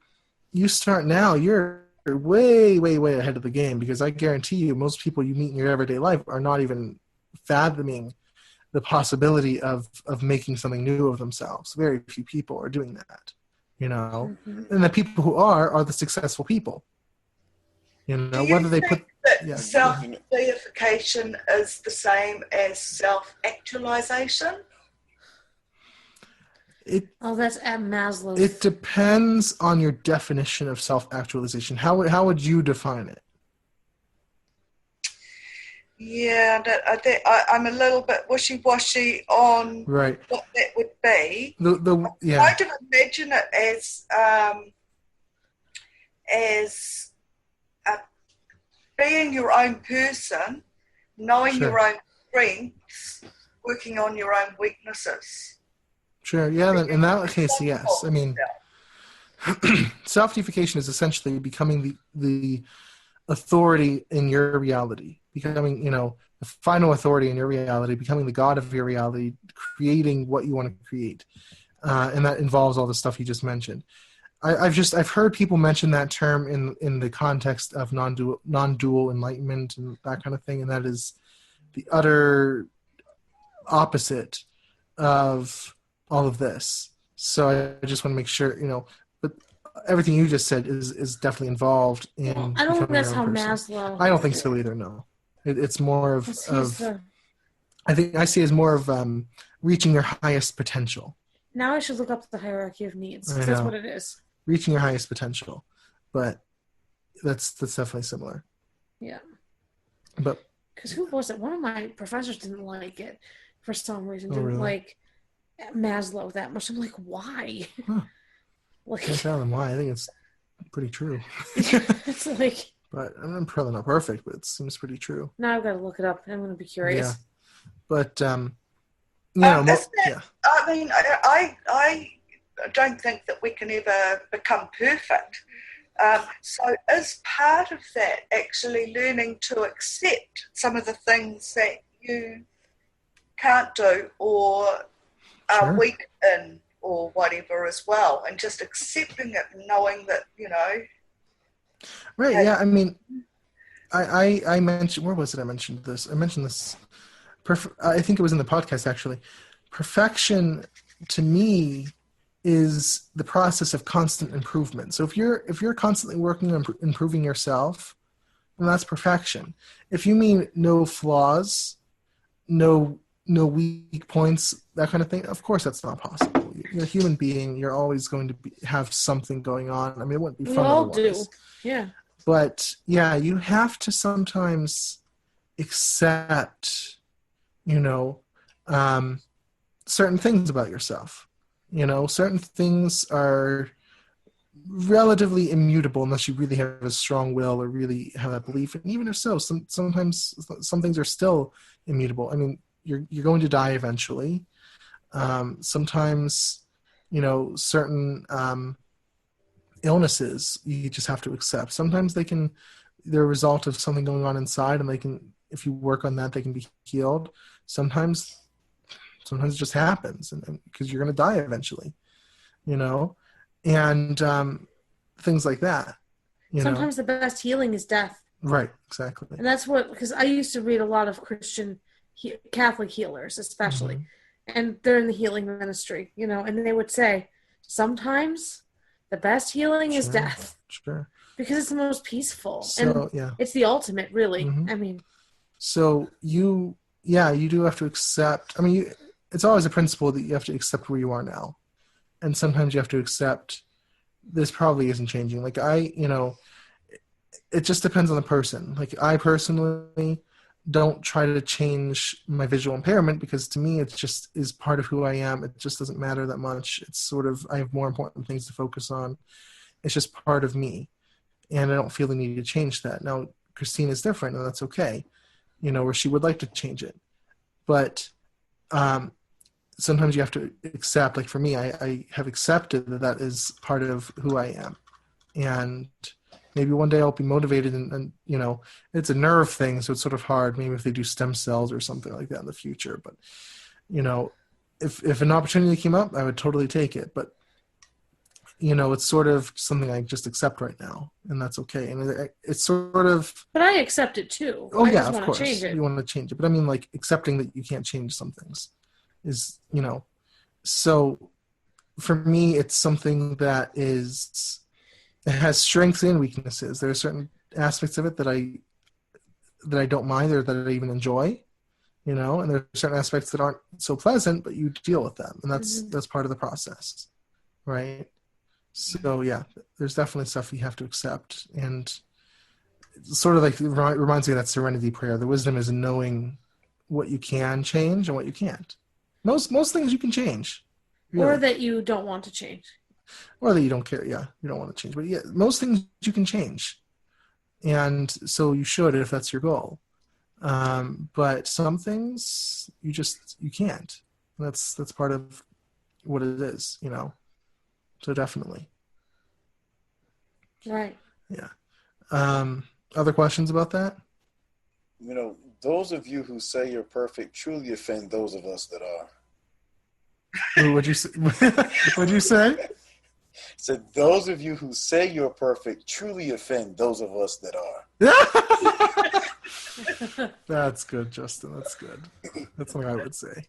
you start now, you're way, way, way ahead of the game, because I guarantee you most people you meet in your everyday life are not even fathoming the possibility of making something new of themselves. Very few people are doing that, Mm-hmm. and the people who are the successful people, Do you whether they think put, that yeah. self-deification is the same as self-actualization? That's at Maslow's. It depends on your definition of self-actualization. How would you define it? Yeah, I'm a little bit wishy-washy on Right. what that would be. Yeah. I kind of imagine it as being your own person, knowing Sure. your own strengths, working on your own weaknesses. Sure. Yeah. Then in that case, yes. I mean, self-deification is essentially becoming the authority in your reality, becoming, the final authority in your reality, becoming the god of your reality, creating what you want to create. And that involves all the stuff you just mentioned. I've heard people mention that term in the context of non-dual enlightenment and that kind of thing. And that is the utter opposite of all of this. So I just want to make sure, but everything you just said is definitely involved in. I don't think that's how person. Maslow. I don't think so either. No, it's more of. I think I see it as more of reaching your highest potential. Now I should look up the hierarchy of needs. That's what it is. Reaching your highest potential, but that's definitely similar. Yeah. But because who was it? One of my professors didn't like it for some reason. Really? Like Maslow that much. I'm like, why? Huh. Like, can't tell them why. I think it's pretty true. It's like. But I'm probably not perfect, but it seems pretty true. Now I've got to look it up. I'm going to be curious. Yeah. But yeah. I mean, I don't think that we can ever become perfect. So as part of that, actually learning to accept some of the things that you can't do or are weak in or whatever as well, and just accepting it and knowing that, Right, yeah, I mean, I mentioned, where was it I mentioned this? I mentioned this, I think it was in the podcast actually. Perfection to me is the process of constant improvement. So if you're constantly working on improving yourself, then that's perfection. If you mean no flaws, no weak points, that kind of thing, of course that's not possible. You're a human being. You're always going to have something going on. I mean, it wouldn't be fun otherwise. We all do, yeah. But yeah, you have to sometimes accept, certain things about yourself. Certain things are relatively immutable unless you really have a strong will or really have that belief. And even if so, sometimes some things are still immutable. I mean, you're going to die eventually. Sometimes, certain illnesses you just have to accept. Sometimes they're a result of something going on inside, and if you work on that, they can be healed. Sometimes it just happens, and because you're going to die eventually, and things like that. Sometimes the best healing is death. Right, exactly. And that's because I used to read a lot of Christian Catholic healers, especially, and they're in the healing ministry, and they would say sometimes the best healing is death. Sure. Because it's the most peaceful. So, and it's the ultimate, really. I mean. So you do have to accept. I mean, it's always a principle that you have to accept where you are now, and sometimes you have to accept this probably isn't changing. Like it just depends on the person. Like I personally don't try to change my visual impairment because to me it just is part of who I am. It just doesn't matter that much. It's sort of, I have more important things to focus on. It's just part of me, and I don't feel the need to change that. Now Christine is different, and that's okay, where she would like to change it. But sometimes you have to accept, like for me, I have accepted that is part of who I am. And maybe one day I'll be motivated and it's a nerve thing. So it's sort of hard. Maybe if they do stem cells or something like that in the future, but if an opportunity came up, I would totally take it. But it's sort of something I just accept right now, and that's okay. And it's sort of. But I accept it too. Oh I yeah, just of course. change it. You want to change it, but I mean, like accepting that you can't change some things is, So, for me, it's something that it has strengths and weaknesses. There are certain aspects of it that I don't mind or that I even enjoy. And there are certain aspects that aren't so pleasant, but you deal with them, and that's part of the process, right? So yeah, there's definitely stuff you have to accept, and sort of like it reminds me of that serenity prayer. The wisdom is in knowing what you can change and what you can't. Most things you can change, really. Or that you don't want to change, or that you don't care. Yeah, you don't want to change, but yeah, most things you can change, and so you should if that's your goal. But some things you can't. That's part of what it is, So definitely. Right. Yeah. Other questions about that? Those of you who say you're perfect truly offend those of us that are. What'd you say? What'd you say? So those of you who say you're perfect truly offend those of us that are. That's good, Justin. That's good. That's something I would say.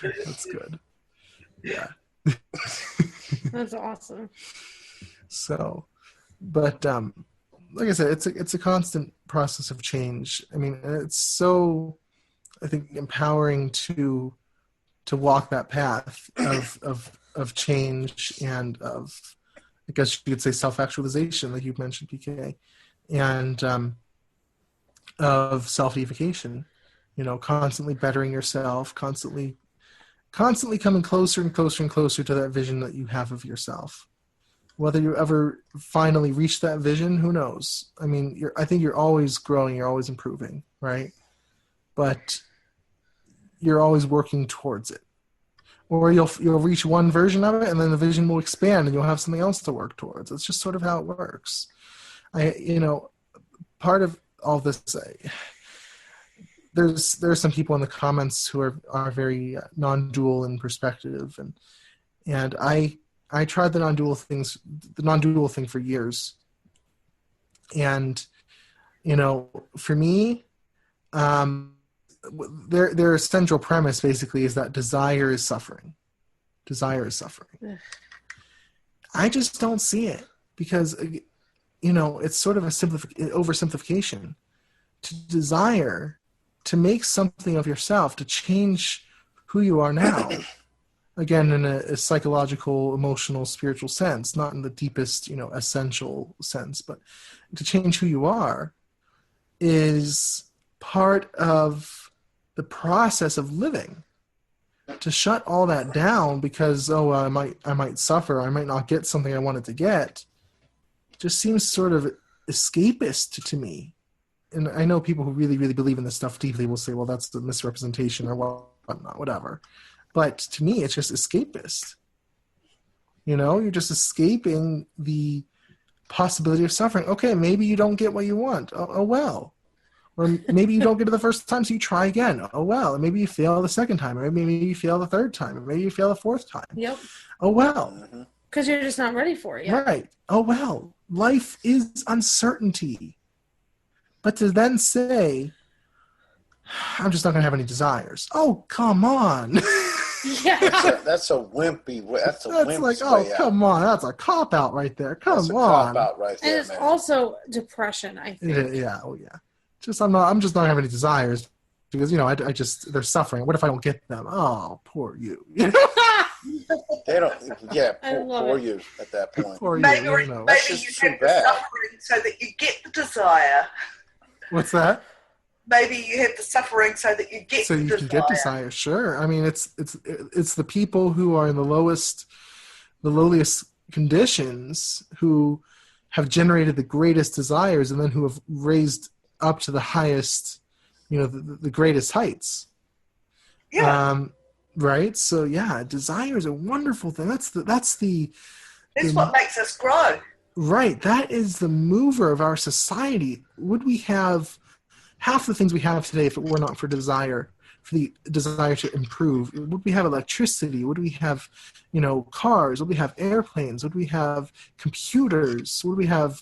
That's good. Yeah. That's awesome. So, but like I said, it's a constant process of change. I mean, it's so, I think, empowering to walk that path of change and of, I guess you could say, self-actualization, like you mentioned, PK, and of self-deification. Constantly bettering yourself, constantly coming closer and closer and closer to that vision that you have of yourself. Whether you ever finally reach that vision, who knows? I mean, I think you're always growing, you're always improving, right? But you're always working towards it. Or you'll reach one version of it, and then the vision will expand, and you'll have something else to work towards. It's just sort of how it works. Part of all this. There's some people in the comments who are very non-dual in perspective, and I tried the non-dual thing for years, and for me, their central premise basically is that desire is suffering. Desire is suffering. Ugh. I just don't see it because it's sort of a oversimplification. To desire, to make something of yourself, to change who you are now, again, in a psychological, emotional, spiritual sense, not in the deepest, essential sense, but to change who you are is part of the process of living. To shut all that down because, I might suffer, I might not get something I wanted to get, just seems sort of escapist to me. And I know people who really, really believe in this stuff deeply will say, well, that's the misrepresentation or whatnot, whatever. But to me, it's just escapist. You're just escaping the possibility of suffering. Okay, maybe you don't get what you want. Oh well. Or maybe you don't get it the first time, so you try again. Oh well. And maybe you fail the second time. Or maybe you fail the third time. Or maybe you fail the fourth time. Yep. Oh well. Because you're just not ready for it yet. Right. Oh well. Life is uncertainty. But to then say, I'm just not going to have any desires. Oh, come on. Yeah. That's a wimpy. That's like, oh, come on. That's a cop-out right there. Come on. Cop-out right there, and it's man. also depression, I think. Yeah. Oh, yeah. I'm just not having any desires because, I just, they're suffering. What if I don't get them? Oh, poor you. They don't, yeah, poor you at that point. Poor Maybe you, you have the suffering so that you get the desire. What's that? Maybe you have the suffering so that you get the desire. So you can get desire, sure. I mean, it's the people who are in the lowliest conditions who have generated the greatest desires and then who have raised up to the highest, the greatest heights. Yeah. Right. So yeah, desire is a wonderful thing. That's What makes us grow. right. That is the mover of our society. Would we have half the things we have today if it were not for desire, for the desire to improve? Would we have electricity? Would we have, cars? Would we have airplanes? Would we have computers? Would we have,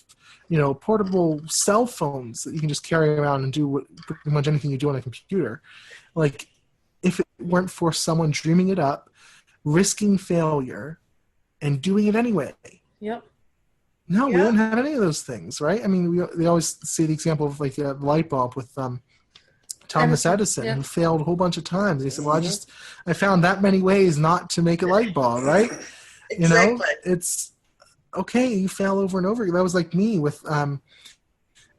portable cell phones that you can just carry around and do pretty much anything you do on a computer? Like, if it weren't for someone dreaming it up, risking failure, and doing it anyway. Yep. No, we don't have any of those things, right? I mean, they always see the example of like the light bulb with Thomas Edison, who failed a whole bunch of times. He said, "Well, I found that many ways not to make a light bulb, right?" Exactly. It's okay. You fail over and over. That was like me with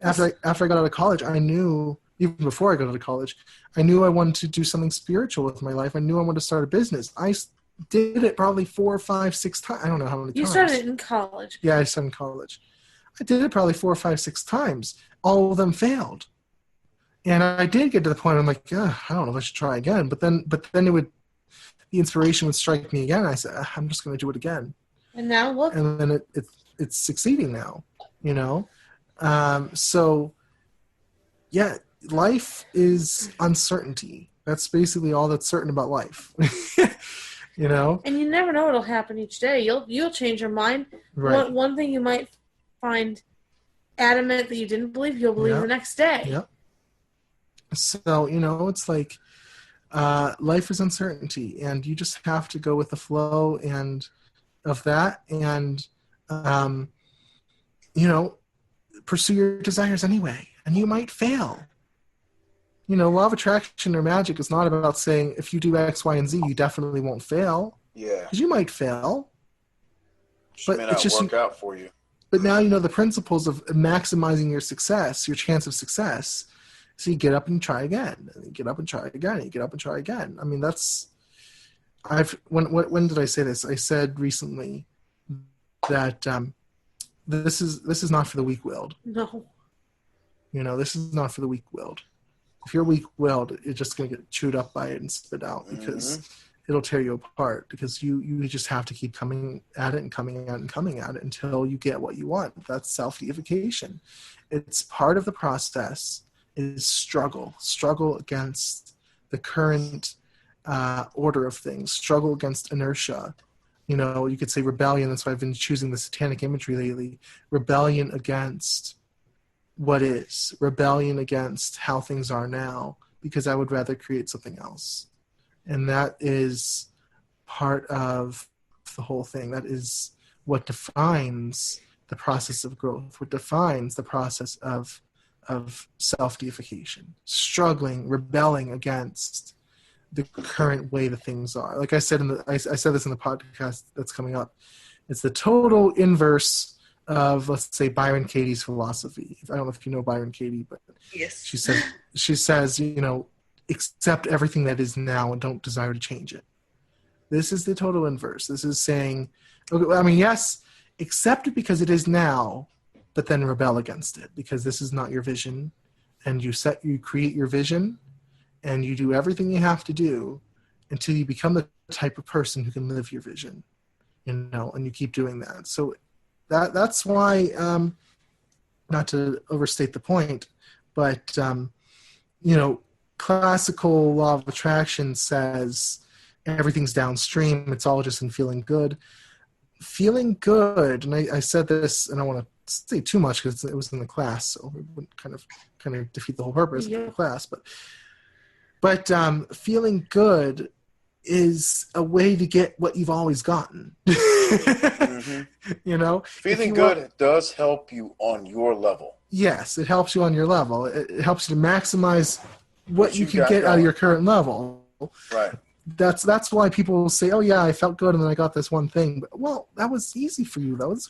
after I got out of college. I knew, even before I got out of college, I knew I wanted to do something spiritual with my life. I knew I wanted to start a business. I did it probably 4, 5, 6 times. I don't know how many times. You started it in college. Yeah, I started in college. I did it probably 4, 5, 6 times. All of them failed. And I did get to the point where I'm like, I don't know if I should try again. But then the inspiration would strike me again. I said, I'm just going to do it again. And now look. And then it's succeeding now, So, yeah, life is uncertainty. That's basically all that's certain about life. And you never know what'll happen each day. You'll change your mind. Right. One thing you might find adamant that you didn't believe, you'll believe the next day. Yep. So, it's like life is uncertainty, and you just have to go with the flow and of that, and pursue your desires anyway. And you might fail. Law of attraction or magic is not about saying if you do X, Y, and Z, you definitely won't fail. Yeah. Because you might fail. But may not work out for you. But now you know the principles of maximizing your success, your chance of success. So you get up and try again. And you get up and try again. And you get up and try again. I mean, when did I say this? I said recently that this is not for the weak-willed. No. This is not for the weak-willed. If you're weak-willed, you're just going to get chewed up by it and spit out because it'll tear you apart, because you just have to keep coming at it and coming at it and coming at it until you get what you want. That's self-deification. It's part of the process is struggle against the current order of things, struggle against inertia. You could say rebellion. That's why I've been choosing the satanic imagery lately. Rebellion against what is, rebellion against how things are now, because I would rather create something else. And that is part of the whole thing. That is what defines the process of growth, what defines the process of self-deification, struggling, rebelling against the current way that things are. Like I said I said this in the podcast that's coming up. It's the total inverse of, let's say, Byron Katie's philosophy. I don't know if you know Byron Katie, but yes, she says, accept everything that is now and don't desire to change it. This is the total inverse. This is saying, yes, accept it because it is now, but then rebel against it because this is not your vision, and you create your vision, and you do everything you have to do until you become the type of person who can live your vision, and you keep doing that. So that's why, not to overstate the point, but classical law of attraction says everything's downstream. It's all just in feeling good. Feeling good, and I said this, and I want to say too much because it was in the class, so it wouldn't kind of defeat the whole purpose of the class. But feeling good is a way to get what you've always gotten. Feeling good does help you on your level. Yes, it helps you on your level. It helps you to maximize what you can get out of your current level. Right. That's why people say, "Oh yeah, I felt good and then I got this one thing." But, well, that was easy for you. That was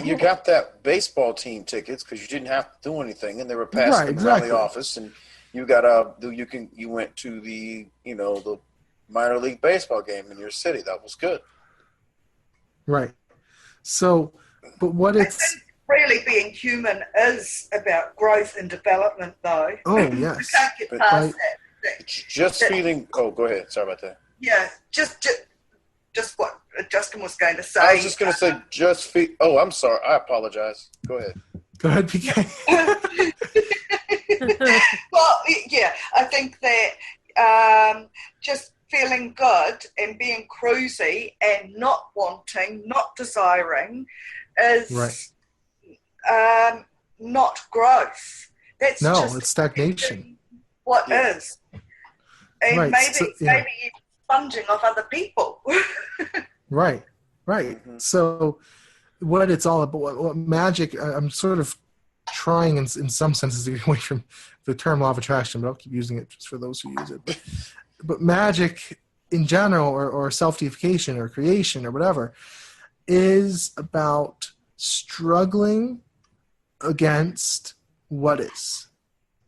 you got that baseball team tickets because you didn't have to do anything, and they were passed around the office, and you went to the the minor league baseball game in your city. That was good. Right. So, but what it's really being human is about growth and development, though. Oh yes. You can't get past that. Just feeling. Oh, go ahead. Sorry about that. Yeah, just what Justin was going to say. I was just going to say, just feel. Oh, I'm sorry. I apologize. Go ahead. Go ahead, PK. Well, yeah, I think that just feeling good and being cruisy and not wanting, not desiring is not growth. That's just it's stagnation. What is. And maybe yeah. sponging off other people. Right. Mm-hmm. So what it's all about, what magic, I'm sort of trying in some senses to get away from the term law of attraction, but I'll keep using it just for those who use it. But magic in general, or self-deification or creation or whatever, is about struggling against what is.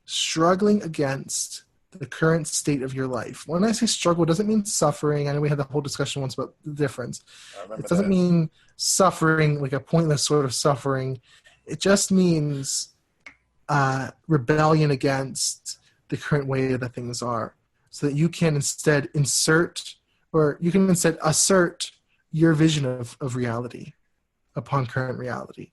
Struggling against the current state of your life. When I say struggle, it doesn't mean suffering. I know we had the whole discussion once about the difference. It doesn't mean suffering, like a pointless sort of suffering. It just means rebellion against the current way that things are, so that you can instead assert your vision of reality upon current reality.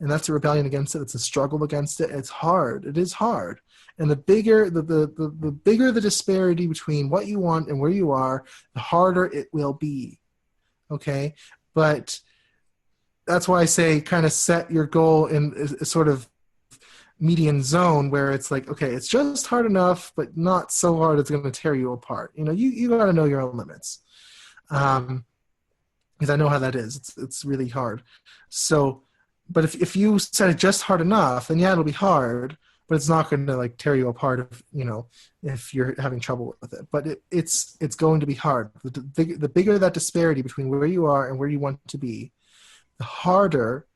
And that's a rebellion against it. It's a struggle against it. It's hard. It is hard. And the bigger the bigger the disparity between what you want and where you are, the harder it will be. Okay? But that's why I say kind of set your goal in a sort of median zone where it's like, okay, it's just hard enough, but not so hard it's going to tear you apart. You got to know your own limits. Because I know how that is. It's really hard. So, but if you set it just hard enough, then yeah, it'll be hard, but it's not going to like tear you apart if you're having trouble with it. But it's going to be hard. The bigger that disparity between where you are and where you want to be, the harder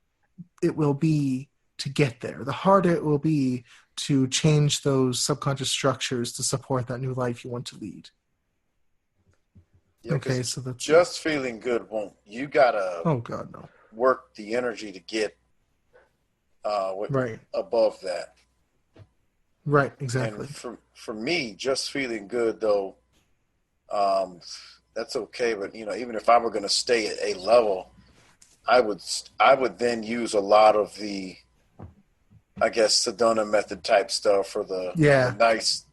it will be to get there. The harder it will be to change those subconscious structures to support that new life you want to lead. Yeah, okay, so that's just feeling good won't. You gotta. Oh God, no. Work the energy to get right above that. Right, exactly. And for me, just feeling good though, that's okay. But even if I were going to stay at a level, I would then use a lot of the, I guess, Sedona method type stuff for the nice.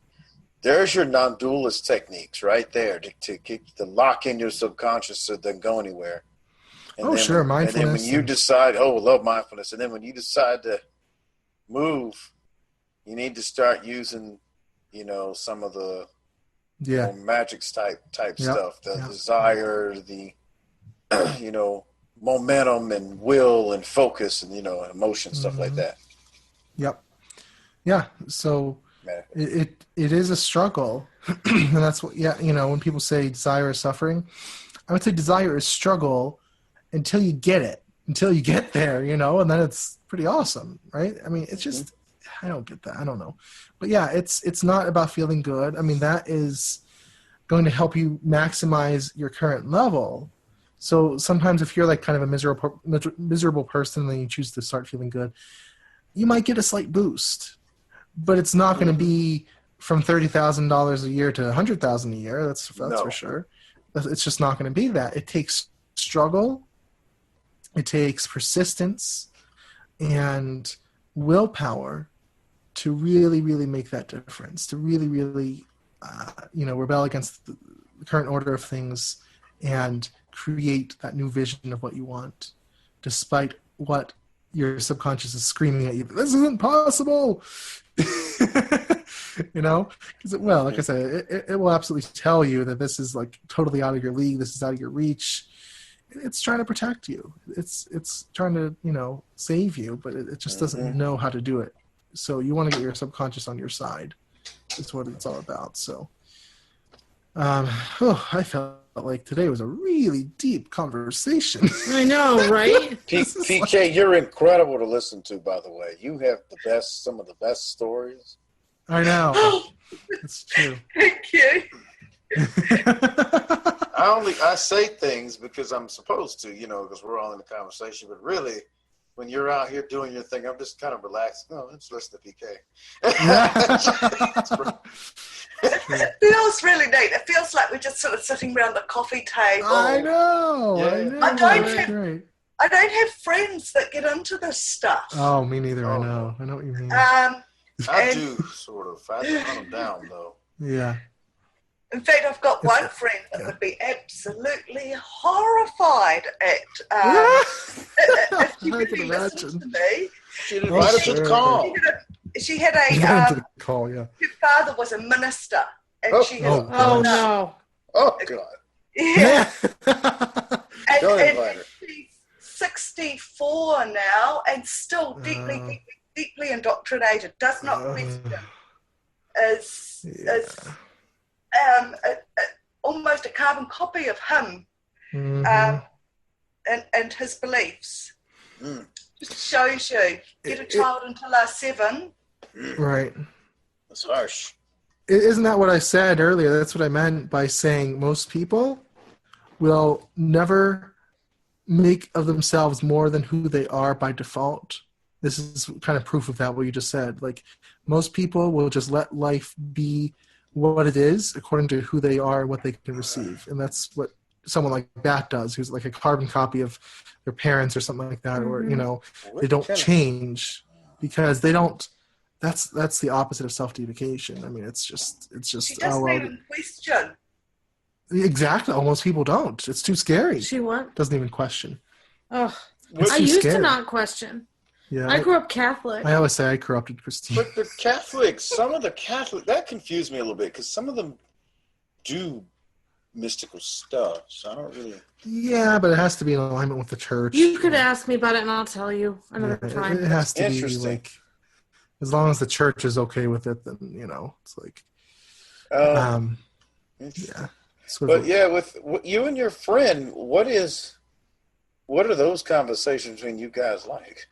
There's your non-dualist techniques right there to lock in your subconscious so it doesn't go anywhere. Sure, mindfulness. And then when you decide, love mindfulness. And then when you decide to move, you need to start using, some of the more magic type stuff, the desire, the, momentum and will and focus and, emotion, stuff like that. Yep. Yeah. So it is a struggle. And that's what, when people say desire is suffering, I would say desire is struggle until you get it, until you get there, and then it's pretty awesome, right? I mean, it's just, I don't get that. I don't know. But yeah, it's not about feeling good. I mean, that is going to help you maximize your current level. So sometimes if you're like kind of a miserable person and then you choose to start feeling good, you might get a slight boost, but it's not going to be from $30,000 a year to $100,000 a year. That's for sure. It's just not going to be that. It takes struggle. It takes persistence and willpower to really, really make that difference, to really, really, rebel against the current order of things and create that new vision of what you want, despite what your subconscious is screaming at you. This isn't possible. Because like I said, it will absolutely tell you that this is like totally out of your league. This is out of your reach. It's trying to protect you. It's trying to, save you, but it just doesn't know how to do it. So you want to get your subconscious on your side. That's what it's all about. So, I felt like today was a really deep conversation. I know, right? PK, you're incredible to listen to, by the way. You have some of the best stories. I know. It's true. Thank you. I say things because I'm supposed to, because we're all in the conversation, but really when you're out here doing your thing, I'm just kind of relaxed. No, let's listen to PK. It feels really neat. It feels like we're just sort of sitting around the coffee table. I know. Yeah. I know. I don't That's have- great. I don't have friends that get into this stuff. Oh, me neither. I Oh. know. I know what you mean. I And- do, sort of. I run them down, though. Yeah. In fact, I've got one friend that would be absolutely horrified at if she I really can listened to imagine. me. She'd invite us to the sure. call. She had You got a into the call, yeah. her father was a minister, and Oh. she has Oh, Oh gosh. no. Oh, God. yeah, Don't and invite her. she's 64 now, and still deeply indoctrinated. Does not question. Is almost a carbon copy of him and his beliefs. Mm. Just shows you, get a child until they're 7. Right. That's harsh. Isn't that what I said earlier? That's what I meant by saying most people will never make of themselves more than who they are by default. This is kind of proof of that, what you just said. Like, most people will just let life be what it is according to who they are and what they can receive. And that's what someone like that does, who's like a carbon copy of their parents or something like that, or, you know, they don't change because they don't. That's the opposite of self-deification. I mean, it's just She doesn't even question. Exactly. Most people don't. It's too scary. She what? Doesn't even question. Oh, It's I too used to scary. not question. Yeah. I grew up Catholic. I always say I corrupted Christine. But the Catholics, some of the Catholics, that confused me a little bit because some of them do mystical stuff. So I don't really. Yeah, but it has to be in alignment with the church. You could ask me about it, and I'll tell you another Yeah, time. it has to be Interesting. like, as long as the church is okay with it, then it's like, yeah. Sort But of, yeah, with you and your friend, what are those conversations between you guys like?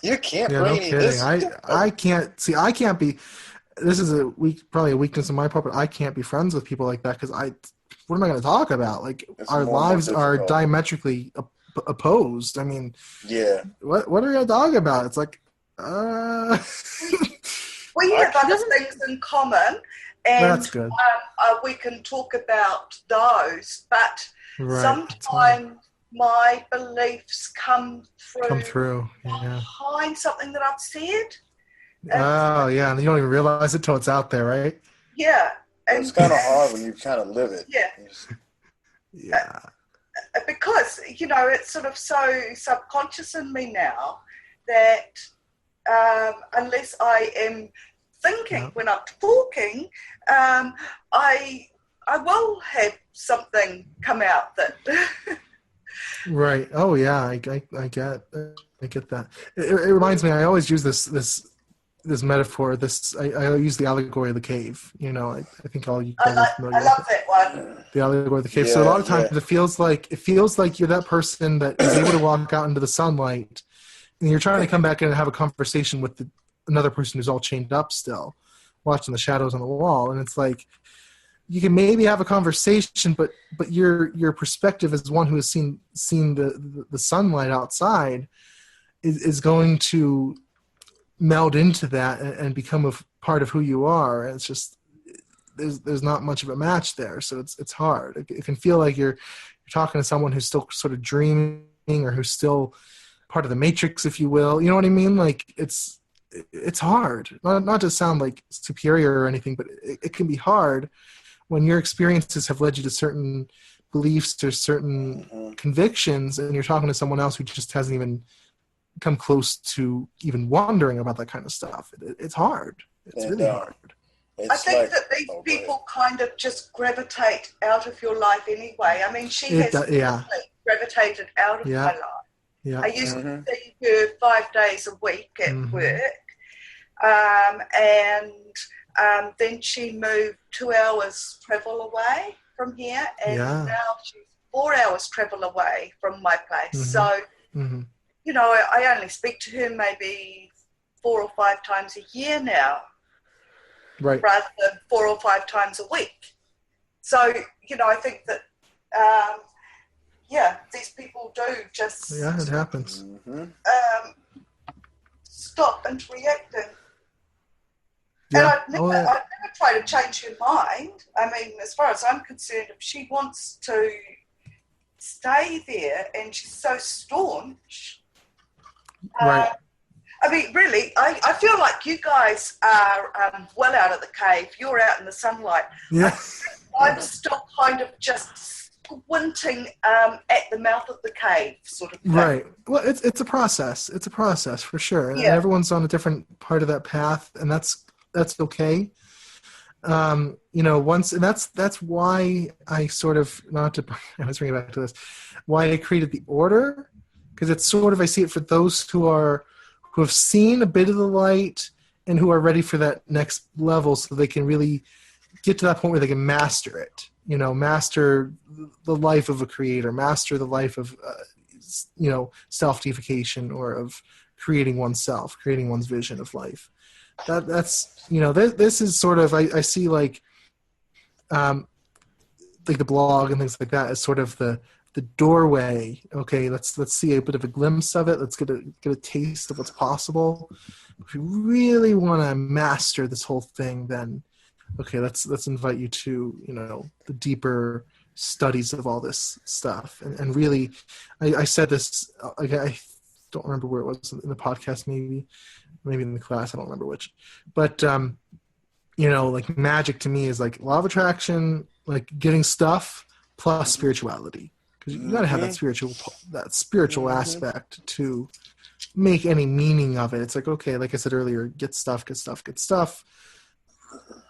You can't yeah, bring no any kidding. this. I can't be. This is probably a weakness on my part, but I can't be friends with people like that because what am I going to talk about? Like, It's our more and more lives are difficult. diametrically opposed. I mean, Yeah. what are we going to talk about? It's like, We have other things in common, and that's good. we can talk about those, but Right. sometimes my beliefs come through. Yeah. behind something that I've said. Oh, yeah. And you don't even realize it till it's out there, right? Yeah. It's kind of hard when you kind of live it. Yeah. Yeah. Because, it's sort of so subconscious in me now that unless I am thinking when I'm talking, I will have something come out that... Right. Oh, yeah. I get that. It reminds me. I always use this metaphor. I use the allegory of the cave. I think all you guys are familiar I love that one. the allegory of the cave. So a lot of times it feels like you're that person that is able to walk out into the sunlight, and you're trying to come back in and have a conversation with another person who's all chained up still, watching the shadows on the wall, and it's like, you can maybe have a conversation, but your perspective as one who has seen the sunlight outside is going to meld into that and become a part of who you are. And it's just there's not much of a match there, so it's hard. It can feel like you're talking to someone who's still sort of dreaming or who's still part of the matrix, if you will. You know what I mean? Like it's hard. Not to sound like superior or anything, but it can be hard when your experiences have led you to certain beliefs or certain convictions, and you're talking to someone else who just hasn't even come close to even wondering about that kind of stuff. It's hard. It's really hard. I think that these people kind of just gravitate out of your life anyway. I mean, she has gravitated out of my life. Yeah. I used to see her 5 days a week at work, and then she moved 2 hours travel away from here, and now she's 4 hours travel away from my place. So, I only speak to her maybe 4 or 5 times a year now, right? Rather than 4 or 5 times a week. So, I think that, these people do just Yeah, it happens. stop into reacting. Yeah. And I'd never try to change her mind. I mean, as far as I'm concerned, if she wants to stay there and she's so staunch, Right. I mean, really, I feel like you guys are well out of the cave. You're out in the sunlight. Yeah. I'm still kind of just squinting at the mouth of the cave, sort of thing. Right. Well, it's a process. It's a process for sure. And Yeah. everyone's on a different part of that path, and that's okay. That's why I sort of, I was bringing it back to this, why I created the order, because it's sort of, I see it for those who have seen a bit of the light and who are ready for that next level, so they can really get to that point where they can master it. Master the life of a creator, master the life of self-deification, or of creating oneself, creating one's vision of life. That's this is sort of, I see like the blog and things like that as sort of the doorway. Okay, let's see a bit of a glimpse of it. Let's get a taste of what's possible. If you really want to master this whole thing, then okay, let's invite you to the deeper studies of all this stuff. And really, I said this, I don't remember where it was in the podcast, maybe in the class, I don't remember which, but like magic to me is like law of attraction, like getting stuff plus spirituality, because you got to have that spiritual aspect to make any meaning of it. It's like, okay, like I said earlier, get stuff.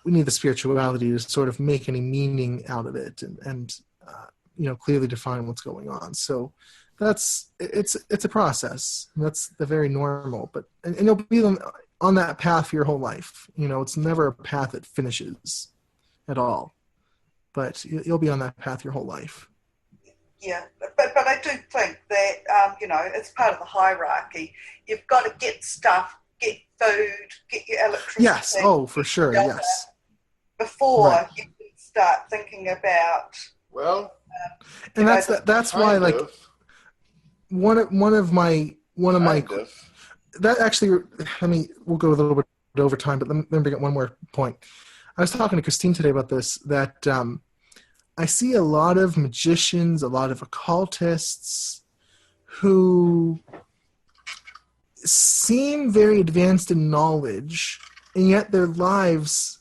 We need the spirituality to sort of make any meaning out of it, and clearly define what's going on. So it's a process. That's the very normal, and you'll be on that path for your whole life. It's never a path that finishes at all, but you'll be on that path your whole life. Yeah, but I do think that it's part of the hierarchy. You've got to get stuff, get food, get your electricity. Yes. Oh, for sure. Yes. Before you can start thinking about. Well, and that's why, like, one of my that actually, we'll go a little bit over time, but let me bring up one more point. I was talking to Christine today about this, that I see a lot of magicians, a lot of occultists who seem very advanced in knowledge, and yet their lives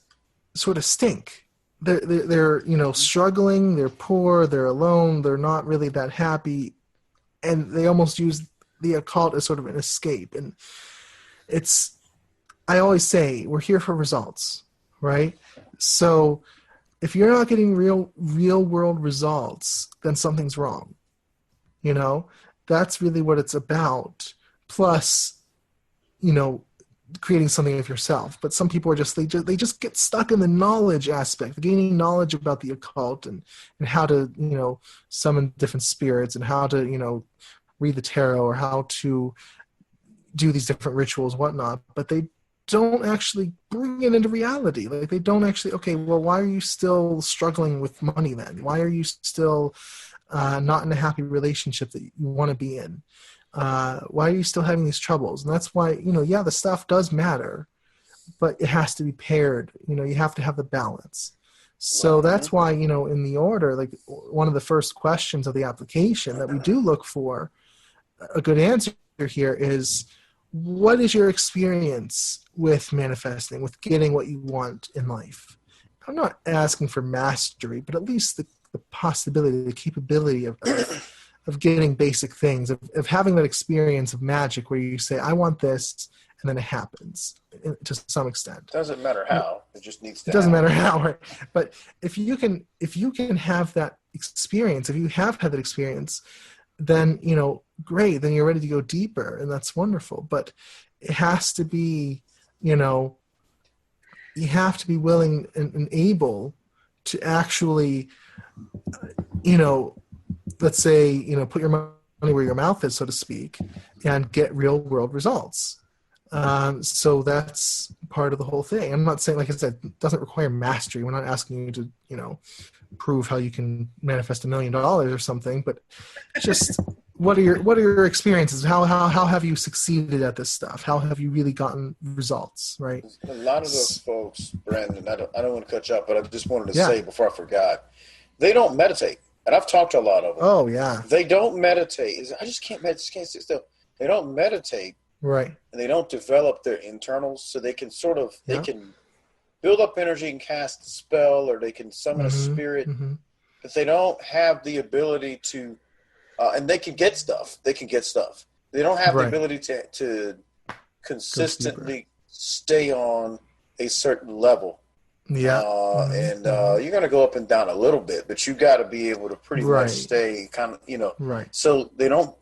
sort of stink. They're struggling, they're poor, they're alone, they're not really that happy, and they almost use the occult as sort of an escape. And I always say, we're here for results, right? So if you're not getting real world results, then something's wrong. That's really what it's about. Plus, creating something of yourself. But some people are they just get stuck in the knowledge aspect, gaining knowledge about the occult and how to, summon different spirits, and how to, read the tarot, or how to do these different rituals, whatnot. But they don't actually bring it into reality. Like, they don't actually, okay, well, why are you still struggling with money then? Why are you still not in a happy relationship that you want to be in? Why are you still having these troubles? And that's why, the stuff does matter, but it has to be paired. You have to have the balance. So that's why, in the order, like, one of the first questions of the application that we do look for a good answer here is, what is your experience with manifesting, with getting what you want in life? I'm not asking for mastery, but at least the possibility, the capability of getting basic things, of having that experience of magic where you say, I want this, and then it happens to some extent. Doesn't matter how, it just needs to It doesn't matter how, right? But if you can have that experience, if you have had that experience, then, great, then you're ready to go deeper, and that's wonderful. But it has to be, you have to be willing and able to actually, let's say, put your money where your mouth is, so to speak, and get real world results. So that's part of the whole thing. I'm not saying, like I said, it doesn't require mastery. We're not asking you to, prove how you can manifest $1 million or something, but just what are your experiences? How have you succeeded at this stuff? How have you really gotten results? Right. A lot of those folks, Brandon. I don't want to cut you up, but I just wanted to say before I forgot, they don't meditate, and I've talked to a lot of them. Oh yeah. They don't meditate. I just can't sit still. They don't meditate. Right. And they don't develop their internals, so they can they can build up energy and cast a spell, or they can summon a spirit, but they don't have the ability to, and they can get stuff. They don't have the ability to consistently stay on a certain level. Yeah. And you're going to go up and down a little bit, but you got to be able to pretty much stay kind of, Right. So they don't,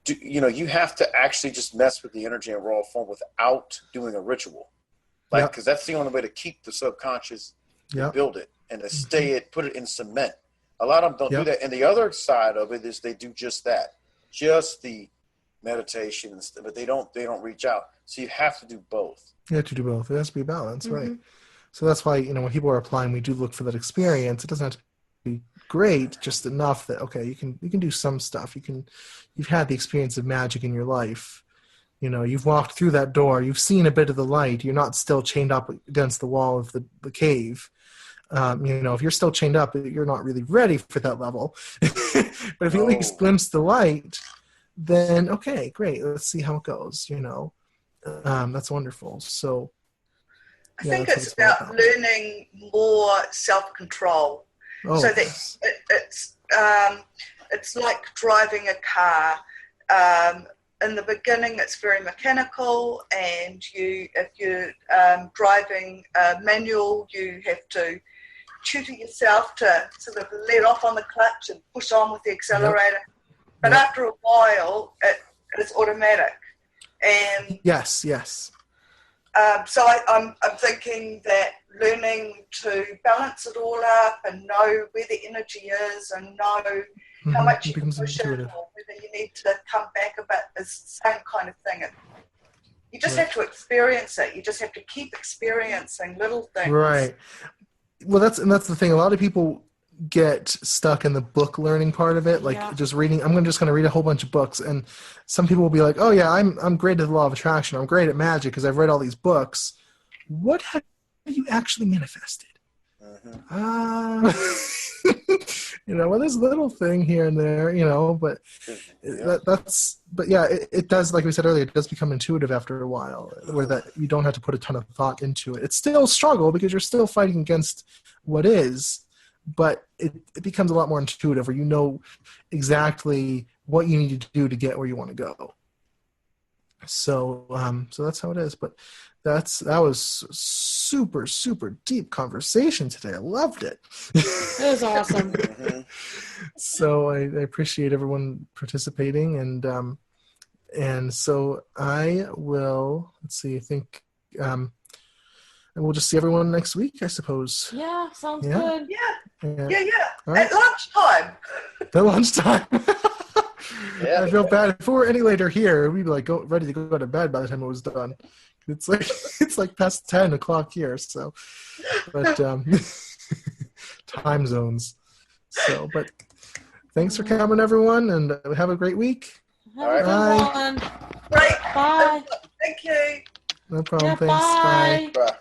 you have to actually just mess with the energy in raw form without doing a ritual. Like, because that's the only way to keep the subconscious, build it, and to put it in cement. A lot of them don't do that. And the other side of it is they do just that, just the meditation, but they don't reach out. So you have to do both. You have to do both. It has to be a balance, right? So that's why, when people are applying, we do look for that experience. It doesn't have to be great, just enough that, okay, you can do some stuff. You've had the experience of magic in your life. You've walked through that door. You've seen a bit of the light. You're not still chained up against the wall of the cave. If you're still chained up, you're not really ready for that level. But if you at least glimpse the light, then okay, great. Let's see how it goes. That's wonderful. So I think it's about learning more self-control. Oh, so that it's like driving a car. In the beginning, it's very mechanical, and if you're driving manual, you have to tutor yourself to sort of let off on the clutch and push on with the accelerator. But after a while, it is automatic. And yes. So I'm thinking that learning to balance it all up and know where the energy is and know how much you can push it, or whether you need to come back a bit, is the same kind of thing. You just have to experience it. You just have to keep experiencing little things. Right. Well, that's the thing. A lot of people get stuck in the book learning part of it, like just reading. I'm just going to read a whole bunch of books, and some people will be like, "Oh yeah, I'm great at the law of attraction. I'm great at magic because I've read all these books." What have you actually manifested? Well, there's a little thing here and there, but it does, like we said earlier, it does become intuitive after a while, where that you don't have to put a ton of thought into it. It's still a struggle because you're still fighting against what is, but it becomes a lot more intuitive, where you know exactly what you need to do to get where you want to go. So that's how it is. But that was super, super deep conversation today. I loved it. It was awesome. So I appreciate everyone participating, and so I will. Let's see. I think and we'll just see everyone next week, I suppose. Yeah, sounds good. Yeah. Right. At lunchtime. At lunchtime. I feel bad. If we were any later here, we'd be like ready to go to bed by the time it was done. It's like past 10 o'clock here. So, but time zones. So, but thanks for coming, everyone, and have a great week. Have a good one. Great. Bye. Thank you. No problem. Yeah, Thanks. bye. Bye.